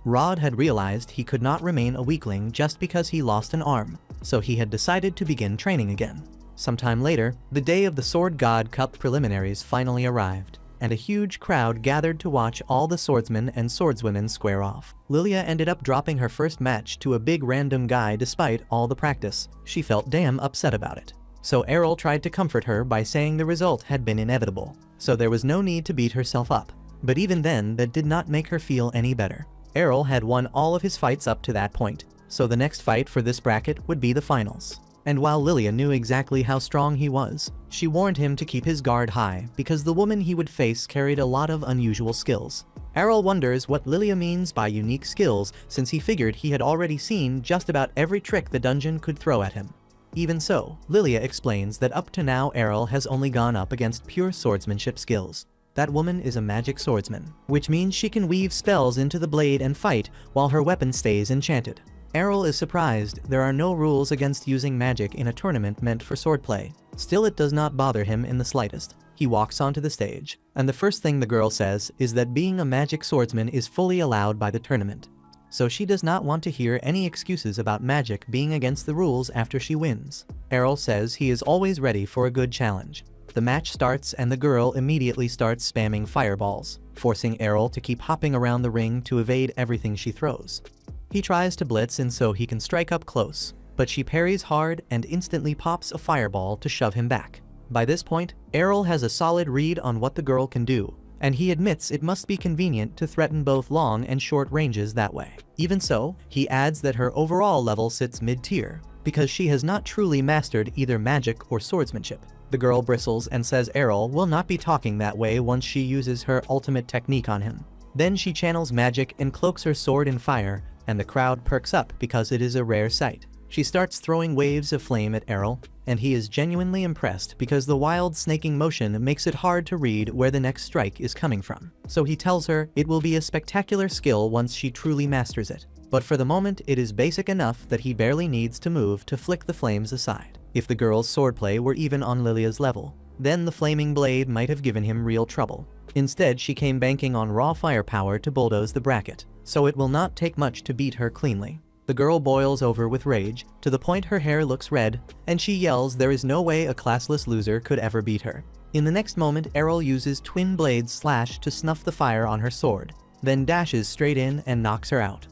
Rod had realized he could not remain a weakling just because he lost an arm, so he had decided to begin training again. Sometime later, the day of the Sword God Cup preliminaries finally arrived, and a huge crowd gathered to watch all the swordsmen and swordswomen square off. Lilia ended up dropping her first match to a big random guy despite all the practice. She felt damn upset about it. So Errol tried to comfort her by saying the result had been inevitable, so there was no need to beat herself up. But even then, that did not make her feel any better. Errol had won all of his fights up to that point, so the next fight for this bracket would be the finals. And while Lilia knew exactly how strong he was, she warned him to keep his guard high because the woman he would face carried a lot of unusual skills. Errol wonders what Lilia means by unique skills since he figured he had already seen just about every trick the dungeon could throw at him. Even so, Lilia explains that up to now Errol has only gone up against pure swordsmanship skills. That woman is a magic swordsman, which means she can weave spells into the blade and fight while her weapon stays enchanted. Errol is surprised there are no rules against using magic in a tournament meant for swordplay. Still, it does not bother him in the slightest. He walks onto the stage, and the first thing the girl says is that being a magic swordsman is fully allowed by the tournament. So she does not want to hear any excuses about magic being against the rules after she wins. Errol says he is always ready for a good challenge. The match starts and the girl immediately starts spamming fireballs, forcing Errol to keep hopping around the ring to evade everything she throws. He tries to blitz and so he can strike up close, but she parries hard and instantly pops a fireball to shove him back. By this point, Errol has a solid read on what the girl can do, and he admits it must be convenient to threaten both long and short ranges that way. Even so, he adds that her overall level sits mid-tier, because she has not truly mastered either magic or swordsmanship. The girl bristles and says Errol will not be talking that way once she uses her ultimate technique on him. Then she channels magic and cloaks her sword in fire, and the crowd perks up because it is a rare sight. She starts throwing waves of flame at Errol, and he is genuinely impressed because the wild snaking motion makes it hard to read where the next strike is coming from. So he tells her it will be a spectacular skill once she truly masters it. But for the moment it is basic enough that he barely needs to move to flick the flames aside. If the girl's swordplay were even on Lilia's level, then the flaming blade might have given him real trouble. Instead, she came banking on raw firepower to bulldoze the bracket, so it will not take much to beat her cleanly. The girl boils over with rage, to the point her hair looks red, and she yells there is no way a classless loser could ever beat her. In the next moment, Errol uses twin blades slash to snuff the fire on her sword, then dashes straight in and knocks her out.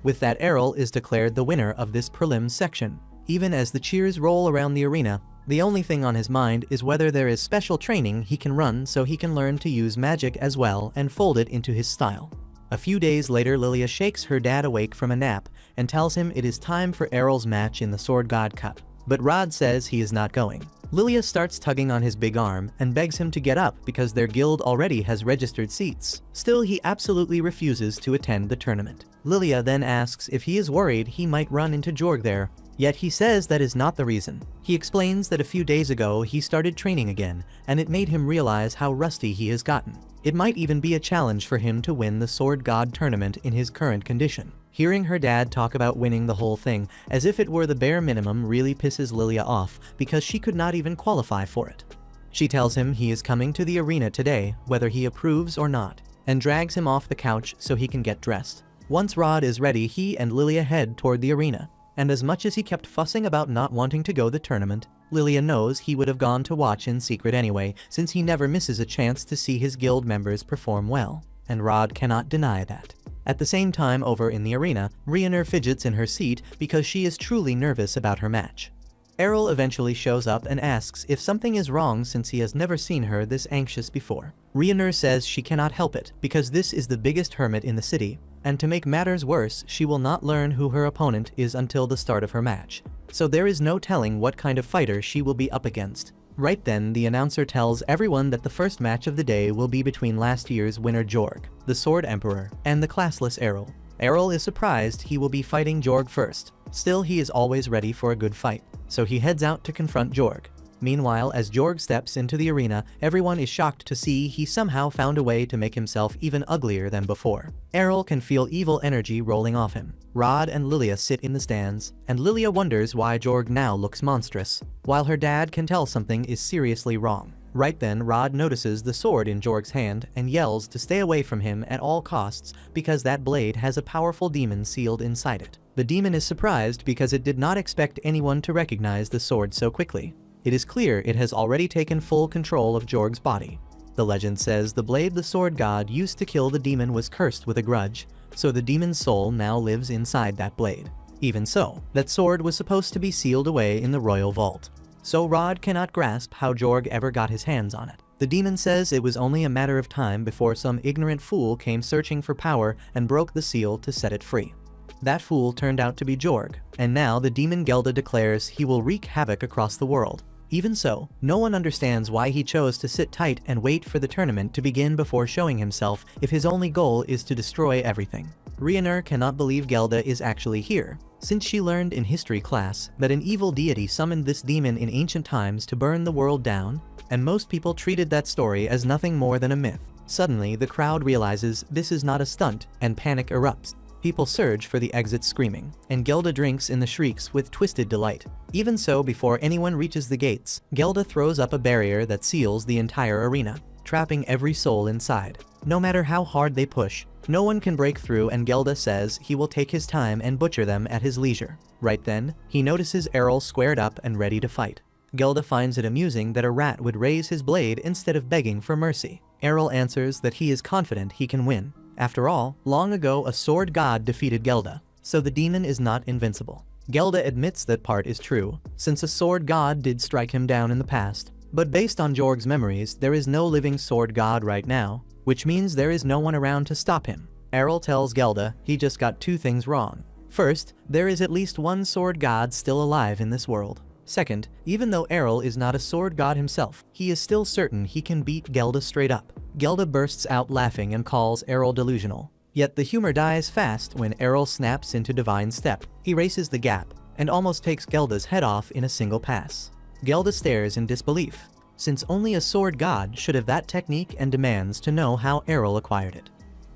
With that, Errol is declared the winner of this prelims section. Even as the cheers roll around the arena, the only thing on his mind is whether there is special training he can run so he can learn to use magic as well and fold it into his style. A few days later, Lilia shakes her dad awake from a nap and tells him it is time for Errol's match in the Sword God Cup. But Rod says he is not going. Lilia starts tugging on his big arm and begs him to get up because their guild already has registered seats. Still, he absolutely refuses to attend the tournament. Lilia then asks if he is worried he might run into Jorg there, yet he says that is not the reason. He explains that a few days ago he started training again, and it made him realize how rusty he has gotten. It might even be a challenge for him to win the Sword God tournament in his current condition. Hearing her dad talk about winning the whole thing, as if it were the bare minimum, really pisses Lilia off because she could not even qualify for it. She tells him he is coming to the arena today, whether he approves or not, and drags him off the couch so he can get dressed. Once Rod is ready, he and Lilia head toward the arena, and as much as he kept fussing about not wanting to go the tournament, Lilia knows he would have gone to watch in secret anyway, since he never misses a chance to see his guild members perform well, and Rod cannot deny that. At the same time, over in the arena, Rhiannon fidgets in her seat because she is truly nervous about her match. Errol eventually shows up and asks if something is wrong since he has never seen her this anxious before. Rhiannon says she cannot help it because this is the biggest hermit in the city, and to make matters worse, she will not learn who her opponent is until the start of her match. So there is no telling what kind of fighter she will be up against. Right then, the announcer tells everyone that the first match of the day will be between last year's winner Jorg, the Sword Emperor, and the classless Errol. Errol is surprised he will be fighting Jorg first. Still, he is always ready for a good fight, so he heads out to confront Jorg. Meanwhile, as Jorg steps into the arena, everyone is shocked to see he somehow found a way to make himself even uglier than before. Errol can feel evil energy rolling off him. Rod and Lilia sit in the stands, and Lilia wonders why Jorg now looks monstrous, while her dad can tell something is seriously wrong. Right then, Rod notices the sword in Jorg's hand and yells to stay away from him at all costs because that blade has a powerful demon sealed inside it. The demon is surprised because it did not expect anyone to recognize the sword so quickly. It is clear it has already taken full control of Jorg's body. The legend says the blade the sword god used to kill the demon was cursed with a grudge, so the demon's soul now lives inside that blade. Even so, that sword was supposed to be sealed away in the royal vault. So Rod cannot grasp how Jorg ever got his hands on it. The demon says it was only a matter of time before some ignorant fool came searching for power and broke the seal to set it free. That fool turned out to be Jorg, and now the demon Gelda declares he will wreak havoc across the world. Even so, no one understands why he chose to sit tight and wait for the tournament to begin before showing himself if his only goal is to destroy everything. Rhiannon cannot believe Gelda is actually here, since she learned in history class that an evil deity summoned this demon in ancient times to burn the world down, and most people treated that story as nothing more than a myth. Suddenly, the crowd realizes this is not a stunt, and panic erupts. People surge for the exit screaming, and Gelda drinks in the shrieks with twisted delight. Even so, before anyone reaches the gates, Gelda throws up a barrier that seals the entire arena, trapping every soul inside. No matter how hard they push, no one can break through, and Gelda says he will take his time and butcher them at his leisure. Right then, he notices Errol squared up and ready to fight. Gelda finds it amusing that a rat would raise his blade instead of begging for mercy. Errol answers that he is confident he can win. After all, long ago a sword god defeated Gelda, so the demon is not invincible. Gelda admits that part is true, since a sword god did strike him down in the past. But based on Jorg's memories, there is no living sword god right now, which means there is no one around to stop him. Errol tells Gelda he just got two things wrong. First, there is at least one sword god still alive in this world. Second, even though Errol is not a sword god himself, he is still certain he can beat Gelda straight up. Gelda bursts out laughing and calls Errol delusional. Yet the humor dies fast when Errol snaps into divine step. He races the gap and almost takes Gelda's head off in a single pass. Gelda stares in disbelief, since only a sword god should have that technique, and demands to know how Errol acquired it.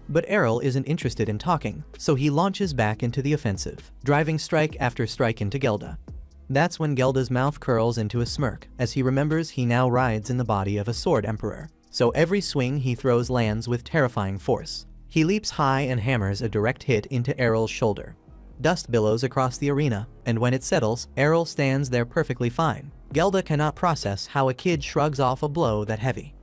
But Errol isn't interested in talking, so he launches back into the offensive, driving strike after strike into Gelda. That's when Gelda's mouth curls into a smirk, as he remembers he now rides in the body of a sword emperor, so every swing he throws lands with terrifying force. He leaps high and hammers a direct hit into Errol's shoulder. Dust billows across the arena, and when it settles, Errol stands there perfectly fine. Gelda cannot process how a kid shrugs off a blow that heavy.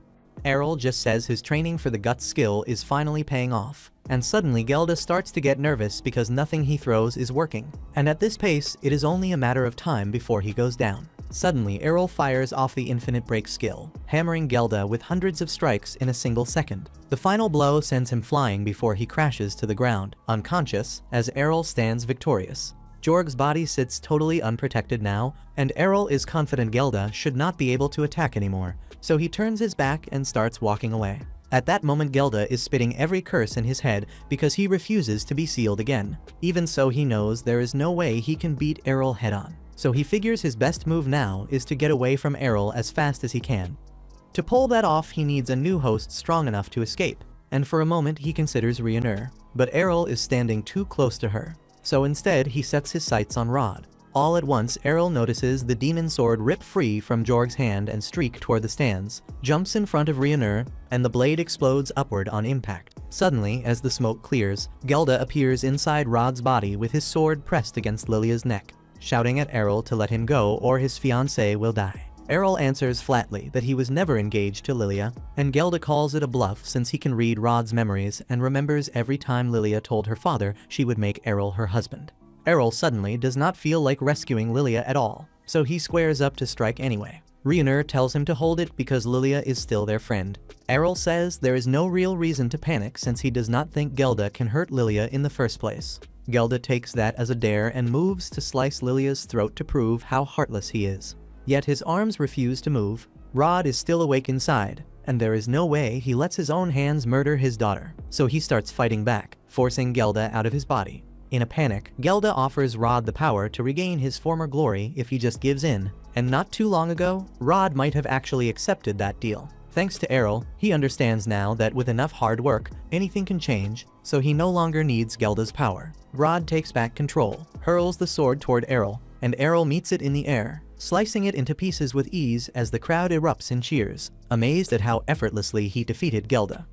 Errol just says his training for the guts skill is finally paying off, and suddenly Gelda starts to get nervous because nothing he throws is working, and at this pace, it is only a matter of time before he goes down. Suddenly, Errol fires off the infinite break skill, hammering Gelda with hundreds of strikes in a single second. The final blow sends him flying before he crashes to the ground, unconscious, as Errol stands victorious. Jorg's body sits totally unprotected now, and Errol is confident Gelda should not be able to attack anymore, so he turns his back and starts walking away. At that moment, Gelda is spitting every curse in his head because he refuses to be sealed again. Even so, he knows there is no way he can beat Errol head-on, so he figures his best move now is to get away from Errol as fast as he can. To pull that off, he needs a new host strong enough to escape, and for a moment he considers Ryunur, but Errol is standing too close to her. So instead, he sets his sights on Rod. All at once, Errol notices the demon sword rip free from Jorg's hand and streak toward the stands, jumps in front of Ryunur, and the blade explodes upward on impact. Suddenly, as the smoke clears, Gelda appears inside Rod's body with his sword pressed against Lilia's neck, shouting at Errol to let him go or his fiancée will die. Errol answers flatly that he was never engaged to Lilia, and Gelda calls it a bluff since he can read Rod's memories and remembers every time Lilia told her father she would make Errol her husband. Errol suddenly does not feel like rescuing Lilia at all, so he squares up to strike anyway. Ryunur tells him to hold it because Lilia is still their friend. Errol says there is no real reason to panic since he does not think Gelda can hurt Lilia in the first place. Gelda takes that as a dare and moves to slice Lilia's throat to prove how heartless he is. Yet his arms refuse to move. Rod is still awake inside, and there is no way he lets his own hands murder his daughter, so he starts fighting back, forcing Gelda out of his body. In a panic, Gelda offers Rod the power to regain his former glory if he just gives in, and not too long ago, Rod might have actually accepted that deal. Thanks to Errol, he understands now that with enough hard work, anything can change, so he no longer needs Gelda's power. Rod takes back control, hurls the sword toward Errol, and Errol meets it in the air, slicing it into pieces with ease as the crowd erupts in cheers, amazed at how effortlessly he defeated Gelda.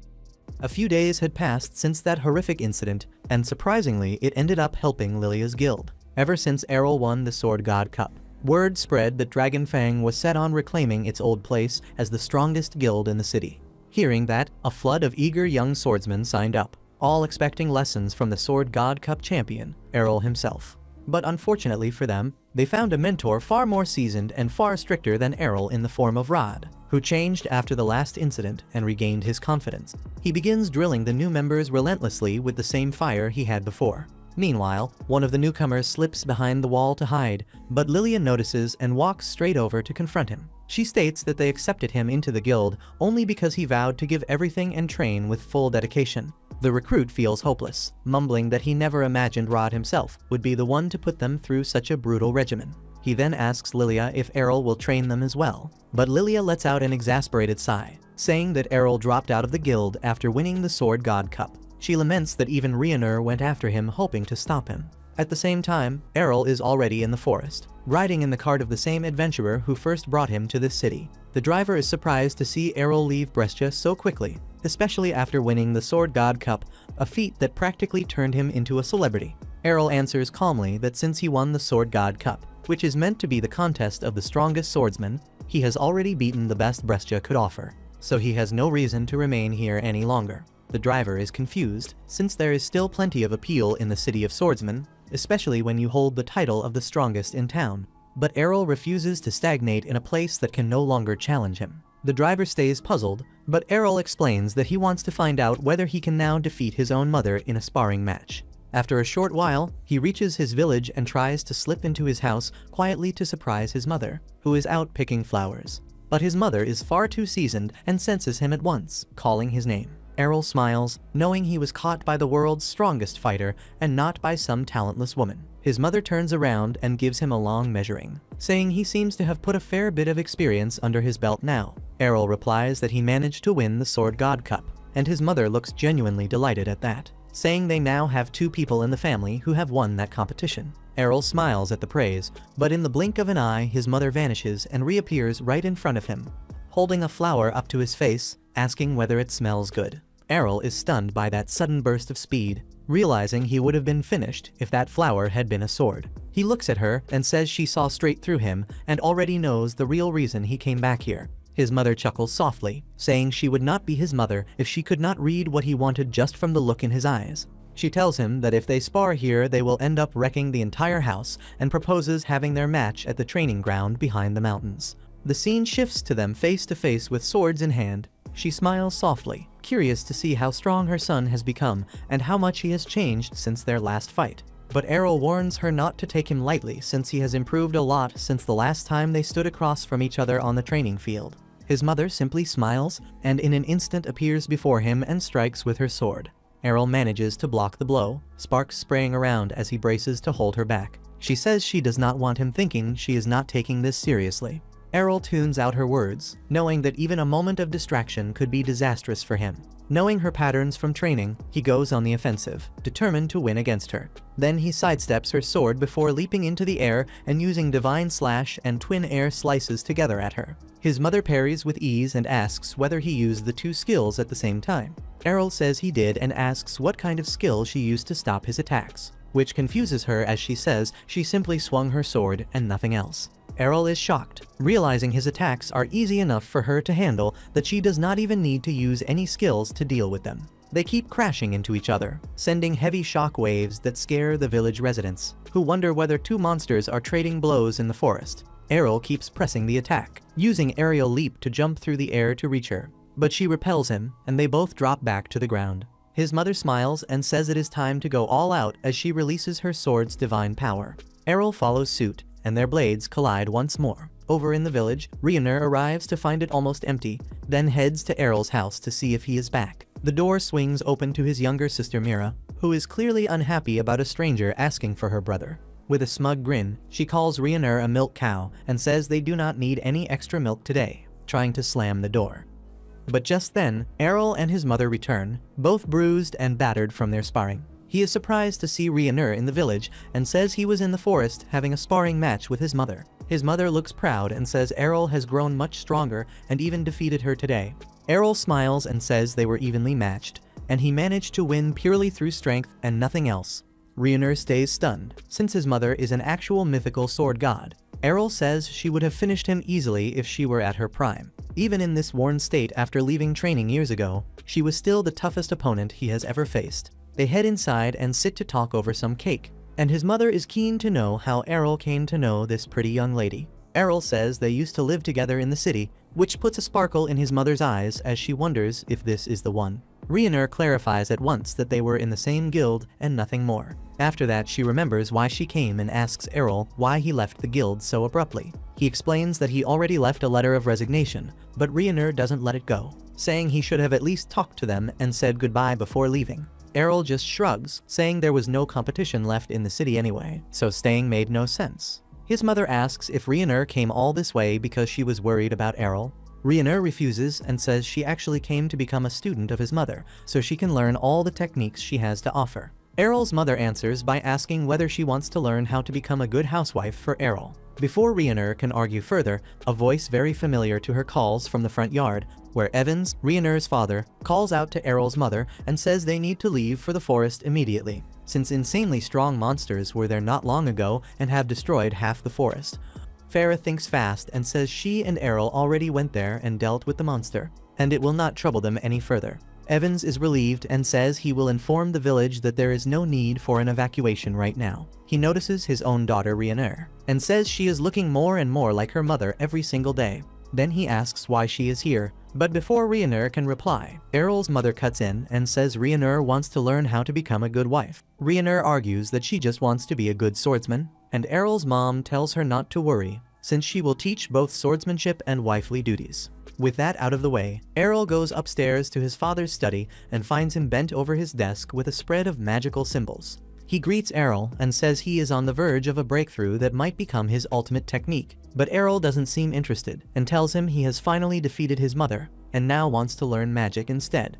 A few days had passed since that horrific incident, and surprisingly, it ended up helping Lilia's guild. Ever since Errol won the Sword God Cup, word spread that Dragonfang was set on reclaiming its old place as the strongest guild in the city. Hearing that, a flood of eager young swordsmen signed up, all expecting lessons from the Sword God Cup champion, Errol himself. But unfortunately for them, they found a mentor far more seasoned and far stricter than Errol in the form of Rod, who changed after the last incident and regained his confidence. He begins drilling the new members relentlessly with the same fire he had before. Meanwhile, one of the newcomers slips behind the wall to hide, but Lilia notices and walks straight over to confront him. She states that they accepted him into the guild only because he vowed to give everything and train with full dedication. The recruit feels hopeless, mumbling that he never imagined Rod himself would be the one to put them through such a brutal regimen. He then asks Lilia if Errol will train them as well, but Lilia lets out an exasperated sigh, saying that Errol dropped out of the guild after winning the Sword God Cup. She laments that even Ryunur went after him hoping to stop him. At the same time, Errol is already in the forest, riding in the cart of the same adventurer who first brought him to this city. The driver is surprised to see Errol leave Brescia so quickly, especially after winning the Sword God Cup, a feat that practically turned him into a celebrity. Errol answers calmly that since he won the Sword God Cup, which is meant to be the contest of the strongest swordsman, he has already beaten the best Brescia could offer, so he has no reason to remain here any longer. The driver is confused, since there is still plenty of appeal in the city of swordsmen, especially when you hold the title of the strongest in town. But Errol refuses to stagnate in a place that can no longer challenge him. The driver stays puzzled, but Errol explains that he wants to find out whether he can now defeat his own mother in a sparring match. After a short while, he reaches his village and tries to slip into his house quietly to surprise his mother, who is out picking flowers. But his mother is far too seasoned and senses him at once, calling his name. Errol smiles, knowing he was caught by the world's strongest fighter and not by some talentless woman. His mother turns around and gives him a long measuring, saying he seems to have put a fair bit of experience under his belt now. Errol replies that he managed to win the Sword God Cup, and his mother looks genuinely delighted at that, saying they now have 2 people in the family who have won that competition. Errol smiles at the praise, but in the blink of an eye his mother vanishes and reappears right in front of him, holding a flower up to his face, asking whether it smells good. Errol is stunned by that sudden burst of speed, realizing he would have been finished if that flower had been a sword. He looks at her and says she saw straight through him and already knows the real reason he came back here. His mother chuckles softly, saying she would not be his mother if she could not read what he wanted just from the look in his eyes. She tells him that if they spar here they will end up wrecking the entire house and proposes having their match at the training ground behind the mountains. The scene shifts to them face to face with swords in hand. She smiles softly, curious to see how strong her son has become and how much he has changed since their last fight. But Errol warns her not to take him lightly since he has improved a lot since the last time they stood across from each other on the training field. His mother simply smiles and in an instant appears before him and strikes with her sword. Errol manages to block the blow, sparks spraying around as he braces to hold her back. She says she does not want him thinking she is not taking this seriously. Errol tunes out her words, knowing that even a moment of distraction could be disastrous for him. Knowing her patterns from training, he goes on the offensive, determined to win against her. Then he sidesteps her sword before leaping into the air and using Divine Slash and Twin Air Slices together at her. His mother parries with ease and asks whether he used the 2 skills at the same time. Errol says he did and asks what kind of skill she used to stop his attacks, which confuses her as she says she simply swung her sword and nothing else. Errol is shocked, realizing his attacks are easy enough for her to handle that she does not even need to use any skills to deal with them. They keep crashing into each other, sending heavy shock waves that scare the village residents, who wonder whether 2 monsters are trading blows in the forest. Errol keeps pressing the attack, using aerial leap to jump through the air to reach her, but she repels him and they both drop back to the ground. His mother smiles and says it is time to go all out as she releases her sword's divine power. Errol follows suit, and their blades collide once more. Over in the village, Rioner arrives to find it almost empty, then heads to Errol's house to see if he is back. The door swings open to his younger sister Mira, who is clearly unhappy about a stranger asking for her brother. With a smug grin, she calls Rioner a milk cow and says they do not need any extra milk today, trying to slam the door. But just then, Errol and his mother return, both bruised and battered from their sparring. He is surprised to see Rioner in the village and says he was in the forest having a sparring match with his mother. His mother looks proud and says Errol has grown much stronger and even defeated her today. Errol smiles and says they were evenly matched, and he managed to win purely through strength and nothing else. Rioner stays stunned, since his mother is an actual mythical sword god. Errol says she would have finished him easily if she were at her prime. Even in this worn state after leaving training years ago, she was still the toughest opponent he has ever faced. They head inside and sit to talk over some cake, and his mother is keen to know how Errol came to know this pretty young lady. Errol says they used to live together in the city, which puts a sparkle in his mother's eyes as she wonders if this is the one. Rioner clarifies at once that they were in the same guild and nothing more. After that, she remembers why she came and asks Errol why he left the guild so abruptly. He explains that he already left a letter of resignation, but Rioner doesn't let it go, saying he should have at least talked to them and said goodbye before leaving. Errol just shrugs, saying there was no competition left in the city anyway, so staying made no sense. His mother asks if Rioner came all this way because she was worried about Errol. Rioner refuses and says she actually came to become a student of his mother, so she can learn all the techniques she has to offer. Errol's mother answers by asking whether she wants to learn how to become a good housewife for Errol. Before Rioner can argue further, a voice very familiar to her calls from the front yard, where Evans, Rioner's father, calls out to Errol's mother and says they need to leave for the forest immediately, since insanely strong monsters were there not long ago and have destroyed half the forest. Farah thinks fast and says she and Errol already went there and dealt with the monster, and it will not trouble them any further. Evans is relieved and says he will inform the village that there is no need for an evacuation right now. He notices his own daughter Rhaenyra and says she is looking more and more like her mother every single day. Then he asks why she is here, but before Rhaenyra can reply, Errol's mother cuts in and says Rhaenyra wants to learn how to become a good wife. Rhaenyra argues that she just wants to be a good swordsman, and Errol's mom tells her not to worry, since she will teach both swordsmanship and wifely duties. With that out of the way, Errol goes upstairs to his father's study and finds him bent over his desk with a spread of magical symbols. He greets Errol and says he is on the verge of a breakthrough that might become his ultimate technique, but Errol doesn't seem interested and tells him he has finally defeated his mother and now wants to learn magic instead.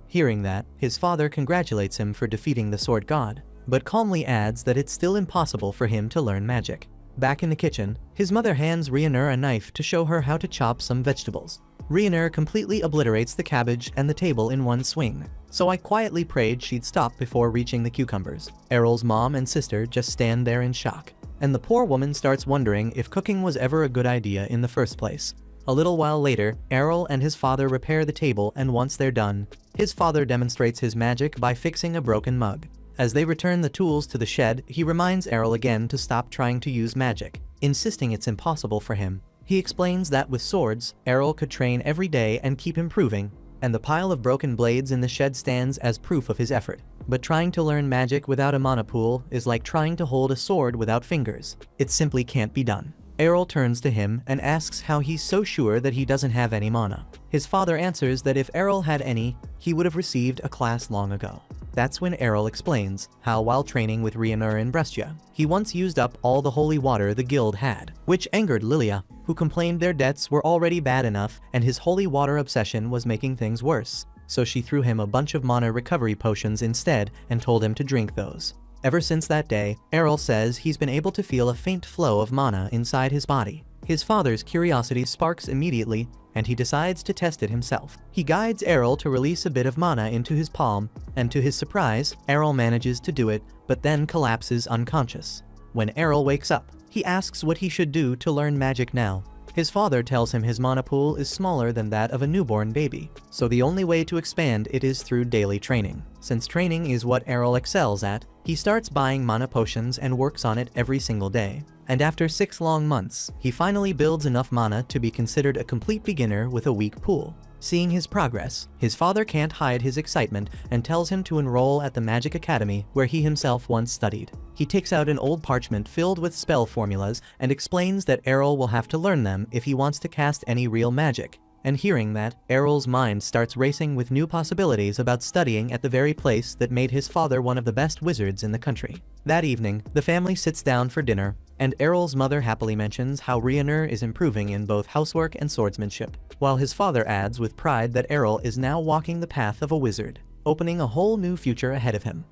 Hearing that, his father congratulates him for defeating the sword god, but calmly adds that it's still impossible for him to learn magic. Back in the kitchen, his mother hands Rhaenyra a knife to show her how to chop some vegetables. Rhaenyra completely obliterates the cabbage and the table in one swing, so I quietly prayed she'd stop before reaching the cucumbers. Errol's mom and sister just stand there in shock, and the poor woman starts wondering if cooking was ever a good idea in the first place. A little while later, Errol and his father repair the table, and once they're done, his father demonstrates his magic by fixing a broken mug. As they return the tools to the shed, he reminds Errol again to stop trying to use magic, insisting it's impossible for him. He explains that with swords, Errol could train every day and keep improving, and the pile of broken blades in the shed stands as proof of his effort. But trying to learn magic without a mana pool is like trying to hold a sword without fingers. It simply can't be done. Errol turns to him and asks how he's so sure that he doesn't have any mana. His father answers that if Errol had any, he would have received a class long ago. That's when Errol explains how while training with Rhaenyra in Brescia, he once used up all the holy water the guild had, which angered Lilia, who complained their debts were already bad enough and his holy water obsession was making things worse. So she threw him a bunch of mana recovery potions instead and told him to drink those. Ever since that day, Errol says he's been able to feel a faint flow of mana inside his body. His father's curiosity sparks immediately, and he decides to test it himself. He guides Errol to release a bit of mana into his palm, and to his surprise, Errol manages to do it, but then collapses unconscious. When Errol wakes up, he asks what he should do to learn magic now. His father tells him his mana pool is smaller than that of a newborn baby, so the only way to expand it is through daily training. Since training is what Errol excels at, he starts buying mana potions and works on it every single day. And after 6 long months, he finally builds enough mana to be considered a complete beginner with a weak pool. Seeing his progress, his father can't hide his excitement and tells him to enroll at the Magic Academy where he himself once studied. He takes out an old parchment filled with spell formulas and explains that Errol will have to learn them if he wants to cast any real magic. And hearing that, Errol's mind starts racing with new possibilities about studying at the very place that made his father one of the best wizards in the country. That evening, the family sits down for dinner, and Errol's mother happily mentions how Rhaenyra is improving in both housework and swordsmanship, while his father adds with pride that Errol is now walking the path of a wizard, opening a whole new future ahead of him.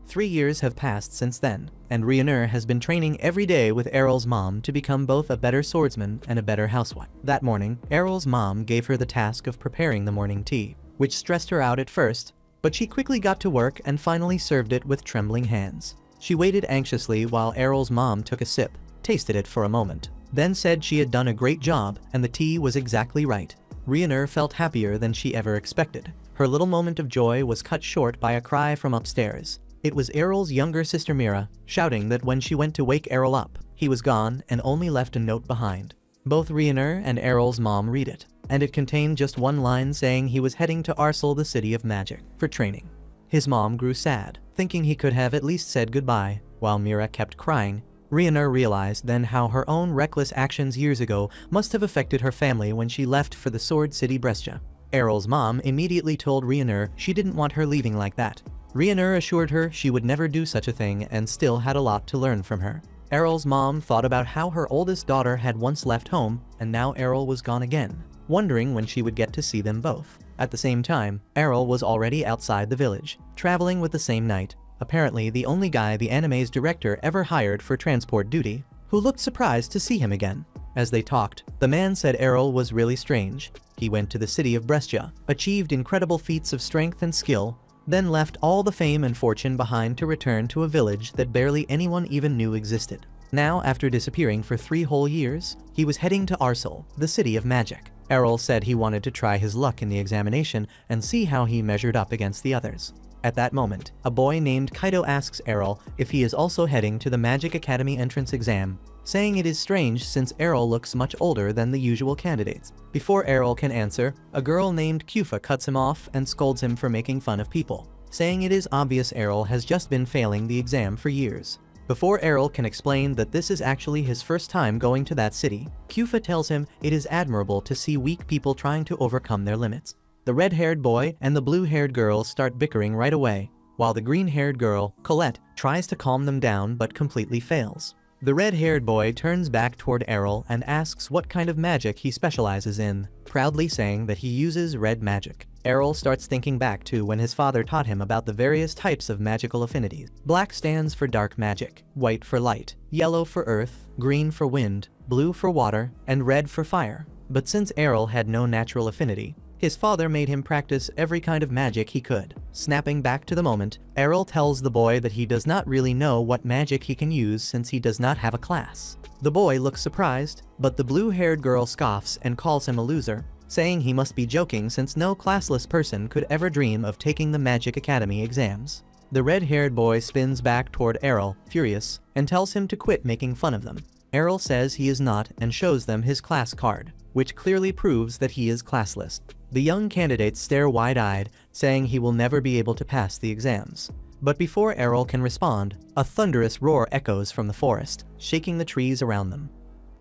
3 years have passed since then, and Rhaenyra has been training every day with Errol's mom to become both a better swordsman and a better housewife. That morning, Errol's mom gave her the task of preparing the morning tea, which stressed her out at first, but she quickly got to work and finally served it with trembling hands. She waited anxiously while Errol's mom took a sip, tasted it for a moment, then said she had done a great job and the tea was exactly right. Rhaenyra felt happier than she ever expected. Her little moment of joy was cut short by a cry from upstairs. It was Errol's younger sister Mira, shouting that when she went to wake Errol up, he was gone and only left a note behind. Both Rhaenyra and Errol's mom read it, and it contained just one line saying he was heading to Arsel, the city of magic, for training. His mom grew sad, thinking he could have at least said goodbye, while Mira kept crying. Rhaenyra realized then how her own reckless actions years ago must have affected her family when she left for the Sword City Brescia. Errol's mom immediately told Rhaenyra she didn't want her leaving like that. Rhaenyra assured her she would never do such a thing and still had a lot to learn from her. Errol's mom thought about how her oldest daughter had once left home and now Errol was gone again, wondering when she would get to see them both. At the same time, Errol was already outside the village, traveling with the same knight, apparently the only guy the anime's director ever hired for transport duty, who looked surprised to see him again. As they talked, the man said Errol was really strange. He went to the city of Brescia, achieved incredible feats of strength and skill, then left all the fame and fortune behind to return to a village that barely anyone even knew existed. Now, after disappearing for 3 whole years, he was heading to Arsel, the city of magic. Errol said he wanted to try his luck in the examination and see how he measured up against the others. At that moment, a boy named Kaido asks Errol if he is also heading to the Magic Academy entrance exam, saying it is strange since Errol looks much older than the usual candidates. Before Errol can answer, a girl named Kufa cuts him off and scolds him for making fun of people, saying it is obvious Errol has just been failing the exam for years. Before Errol can explain that this is actually his first time going to that city, Kufa tells him it is admirable to see weak people trying to overcome their limits. The red-haired boy and the blue-haired girl start bickering right away, while the green-haired girl, Colette, tries to calm them down but completely fails. The red-haired boy turns back toward Errol and asks what kind of magic he specializes in, proudly saying that he uses red magic. Errol starts thinking back to when his father taught him about the various types of magical affinities. Black stands for dark magic, white for light, yellow for earth, green for wind, blue for water, and red for fire. But since Errol had no natural affinity, his father made him practice every kind of magic he could. Snapping back to the moment, Errol tells the boy that he does not really know what magic he can use since he does not have a class. The boy looks surprised, but the blue-haired girl scoffs and calls him a loser, saying he must be joking since no classless person could ever dream of taking the Magic Academy exams. The red-haired boy spins back toward Errol, furious, and tells him to quit making fun of them. Errol says he is not and shows them his class card, which clearly proves that he is classless. The young candidates stare wide-eyed, saying he will never be able to pass the exams. But before Errol can respond, a thunderous roar echoes from the forest, shaking the trees around them.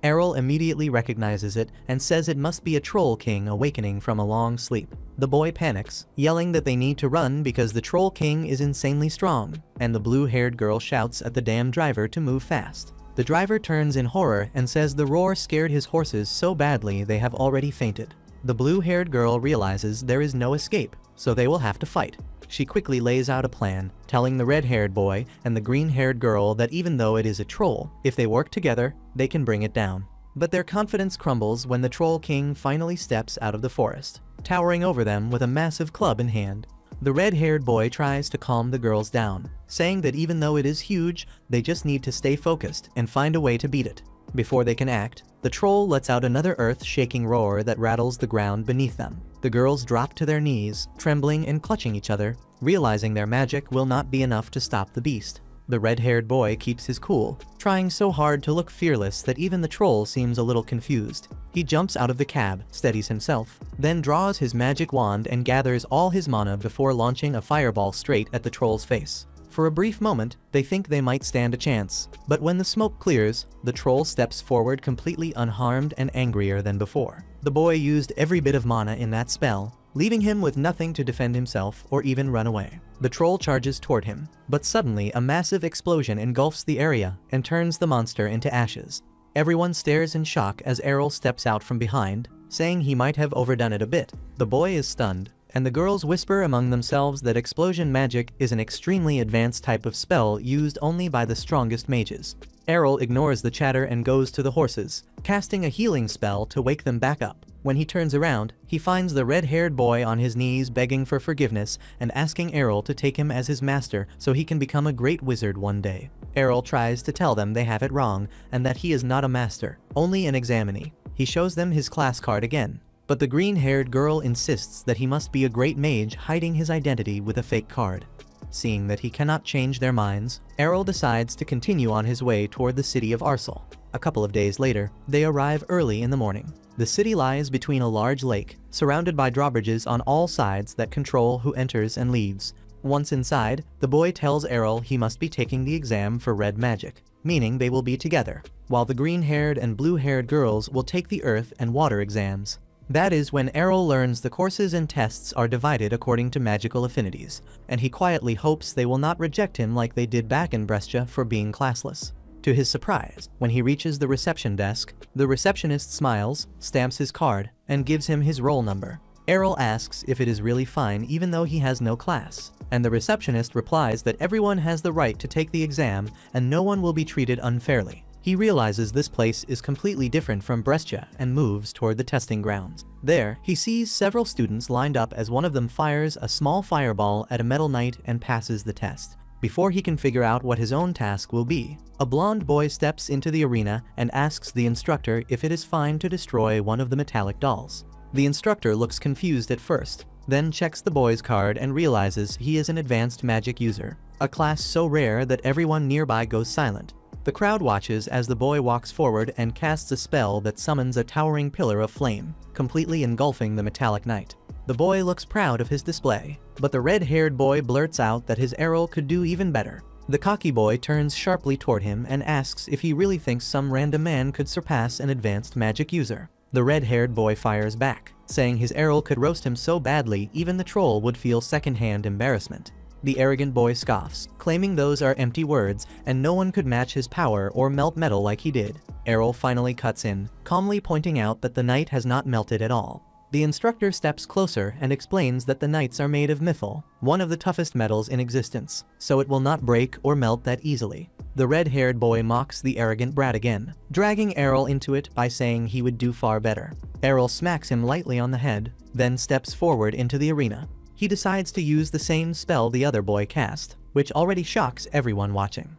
Errol immediately recognizes it and says it must be a troll king awakening from a long sleep. The boy panics, yelling that they need to run because the troll king is insanely strong, and the blue-haired girl shouts at the damn driver to move fast. The driver turns in horror and says the roar scared his horses so badly they have already fainted. The blue-haired girl realizes there is no escape, so they will have to fight. She quickly lays out a plan, telling the red-haired boy and the green-haired girl that even though it is a troll, if they work together, they can bring it down. But their confidence crumbles when the Troll King finally steps out of the forest, towering over them with a massive club in hand. The red-haired boy tries to calm the girls down, saying that even though it is huge, they just need to stay focused and find a way to beat it. Before they can act, the troll lets out another earth-shaking roar that rattles the ground beneath them. The girls drop to their knees, trembling and clutching each other, realizing their magic will not be enough to stop the beast. The red-haired boy keeps his cool, trying so hard to look fearless that even the troll seems a little confused. He jumps out of the cab, steadies himself, then draws his magic wand and gathers all his mana before launching a fireball straight at the troll's face. For a brief moment, they think they might stand a chance, but when the smoke clears, the troll steps forward completely unharmed and angrier than before. The boy used every bit of mana in that spell, leaving him with nothing to defend himself or even run away. The troll charges toward him, but suddenly a massive explosion engulfs the area and turns the monster into ashes. Everyone stares in shock as Errol steps out from behind, saying he might have overdone it a bit. The boy is stunned, and the girls whisper among themselves that explosion magic is an extremely advanced type of spell used only by the strongest mages. Errol ignores the chatter and goes to the horses, casting a healing spell to wake them back up. When he turns around, he finds the red-haired boy on his knees begging for forgiveness and asking Errol to take him as his master so he can become a great wizard one day. Errol tries to tell them they have it wrong and that he is not a master, only an examinee. He shows them his class card again, but the green-haired girl insists that he must be a great mage hiding his identity with a fake card. Seeing that he cannot change their minds, Errol decides to continue on his way toward the city of Arsal. A couple of days later, they arrive early in the morning. The city lies between a large lake, surrounded by drawbridges on all sides that control who enters and leaves. Once inside, the boy tells Errol he must be taking the exam for red magic, meaning they will be together, while the green-haired and blue-haired girls will take the earth and water exams. That is when Errol learns the courses and tests are divided according to magical affinities, and he quietly hopes they will not reject him like they did back in Brescia for being classless. To his surprise, when he reaches the reception desk, the receptionist smiles, stamps his card, and gives him his roll number. Errol asks if it is really fine even though he has no class, and the receptionist replies that everyone has the right to take the exam and no one will be treated unfairly. He realizes this place is completely different from Brescia and moves toward the testing grounds. There, he sees several students lined up as one of them fires a small fireball at a metal knight and passes the test. Before he can figure out what his own task will be, a blonde boy steps into the arena and asks the instructor if it is fine to destroy one of the metallic dolls. The instructor looks confused at first, then checks the boy's card and realizes he is an advanced magic user, a class so rare that everyone nearby goes silent. The crowd watches as the boy walks forward and casts a spell that summons a towering pillar of flame, completely engulfing the metallic knight. The boy looks proud of his display, but the red-haired boy blurts out that his Errol could do even better. The cocky boy turns sharply toward him and asks if he really thinks some random man could surpass an advanced magic user. The red-haired boy fires back, saying his Errol could roast him so badly even the troll would feel second-hand embarrassment. The arrogant boy scoffs, claiming those are empty words and no one could match his power or melt metal like he did. Errol finally cuts in, calmly pointing out that the knight has not melted at all. The instructor steps closer and explains that the knights are made of mythal, one of the toughest metals in existence, so it will not break or melt that easily. The red-haired boy mocks the arrogant brat again, dragging Errol into it by saying he would do far better. Errol smacks him lightly on the head, then steps forward into the arena. He decides to use the same spell the other boy cast, which already shocks everyone watching.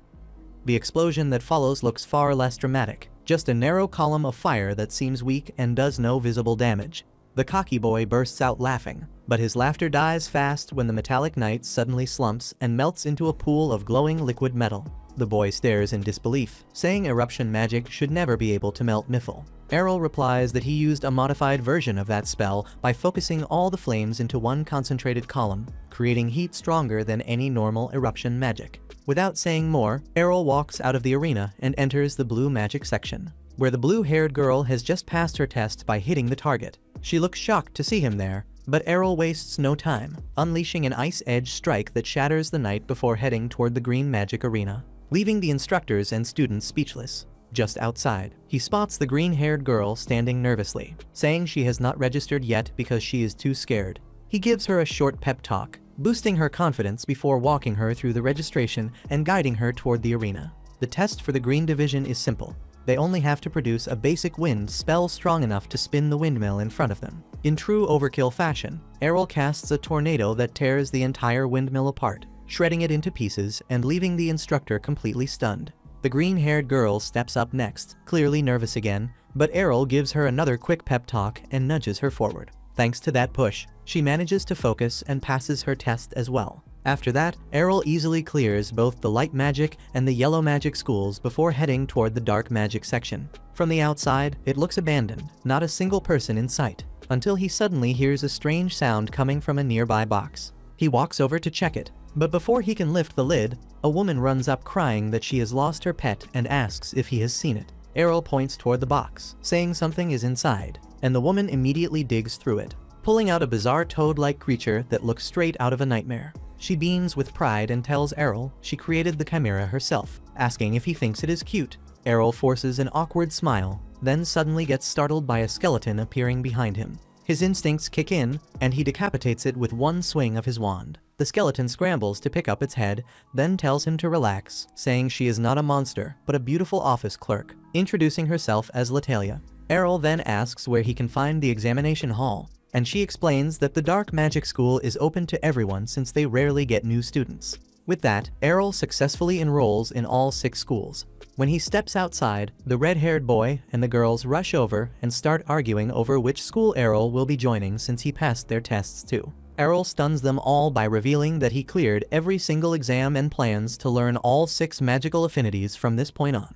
The explosion that follows looks far less dramatic, just a narrow column of fire that seems weak and does no visible damage. The cocky boy bursts out laughing, but his laughter dies fast when the metallic knight suddenly slumps and melts into a pool of glowing liquid metal. The boy stares in disbelief, saying eruption magic should never be able to melt mythal. Errol replies that he used a modified version of that spell by focusing all the flames into one concentrated column, creating heat stronger than any normal eruption magic. Without saying more, Errol walks out of the arena and enters the blue magic section, where the blue-haired girl has just passed her test by hitting the target. She looks shocked to see him there, but Errol wastes no time, unleashing an ice edge strike that shatters the knight before heading toward the green magic arena, leaving the instructors and students speechless. Just outside, he spots the green-haired girl standing nervously, saying she has not registered yet because she is too scared. He gives her a short pep talk, boosting her confidence before walking her through the registration and guiding her toward the arena. The test for the green division is simple. They only have to produce a basic wind spell strong enough to spin the windmill in front of them. In true overkill fashion, Errol casts a tornado that tears the entire windmill apart, shredding it into pieces and leaving the instructor completely stunned. The green-haired girl steps up next, clearly nervous again, but Errol gives her another quick pep talk and nudges her forward. Thanks to that push, she manages to focus and passes her test as well. After that, Errol easily clears both the light magic and the yellow magic schools before heading toward the dark magic section. From the outside, it looks abandoned, not a single person in sight, until he suddenly hears a strange sound coming from a nearby box. He walks over to check it, but before he can lift the lid, a woman runs up crying that she has lost her pet and asks if he has seen it. Errol points toward the box, saying something is inside, and the woman immediately digs through it, pulling out a bizarre toad-like creature that looks straight out of a nightmare. She beams with pride and tells Errol she created the chimera herself, asking if he thinks it is cute. Errol forces an awkward smile, then suddenly gets startled by a skeleton appearing behind him. His instincts kick in, and he decapitates it with one swing of his wand. The skeleton scrambles to pick up its head, then tells him to relax, saying she is not a monster, but a beautiful office clerk, introducing herself as Latalia. Errol then asks where he can find the examination hall, and she explains that the dark magic school is open to everyone since they rarely get new students. With that, Errol successfully enrolls in all 6 schools. When he steps outside, the red-haired boy and the girls rush over and start arguing over which school Errol will be joining since he passed their tests too. Errol stuns them all by revealing that he cleared every single exam and plans to learn all 6 magical affinities from this point on.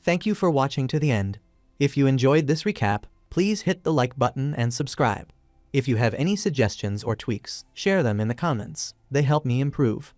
Thank you for watching to the end. If you enjoyed this recap, please hit the like button and subscribe. If you have any suggestions or tweaks, share them in the comments. They help me improve.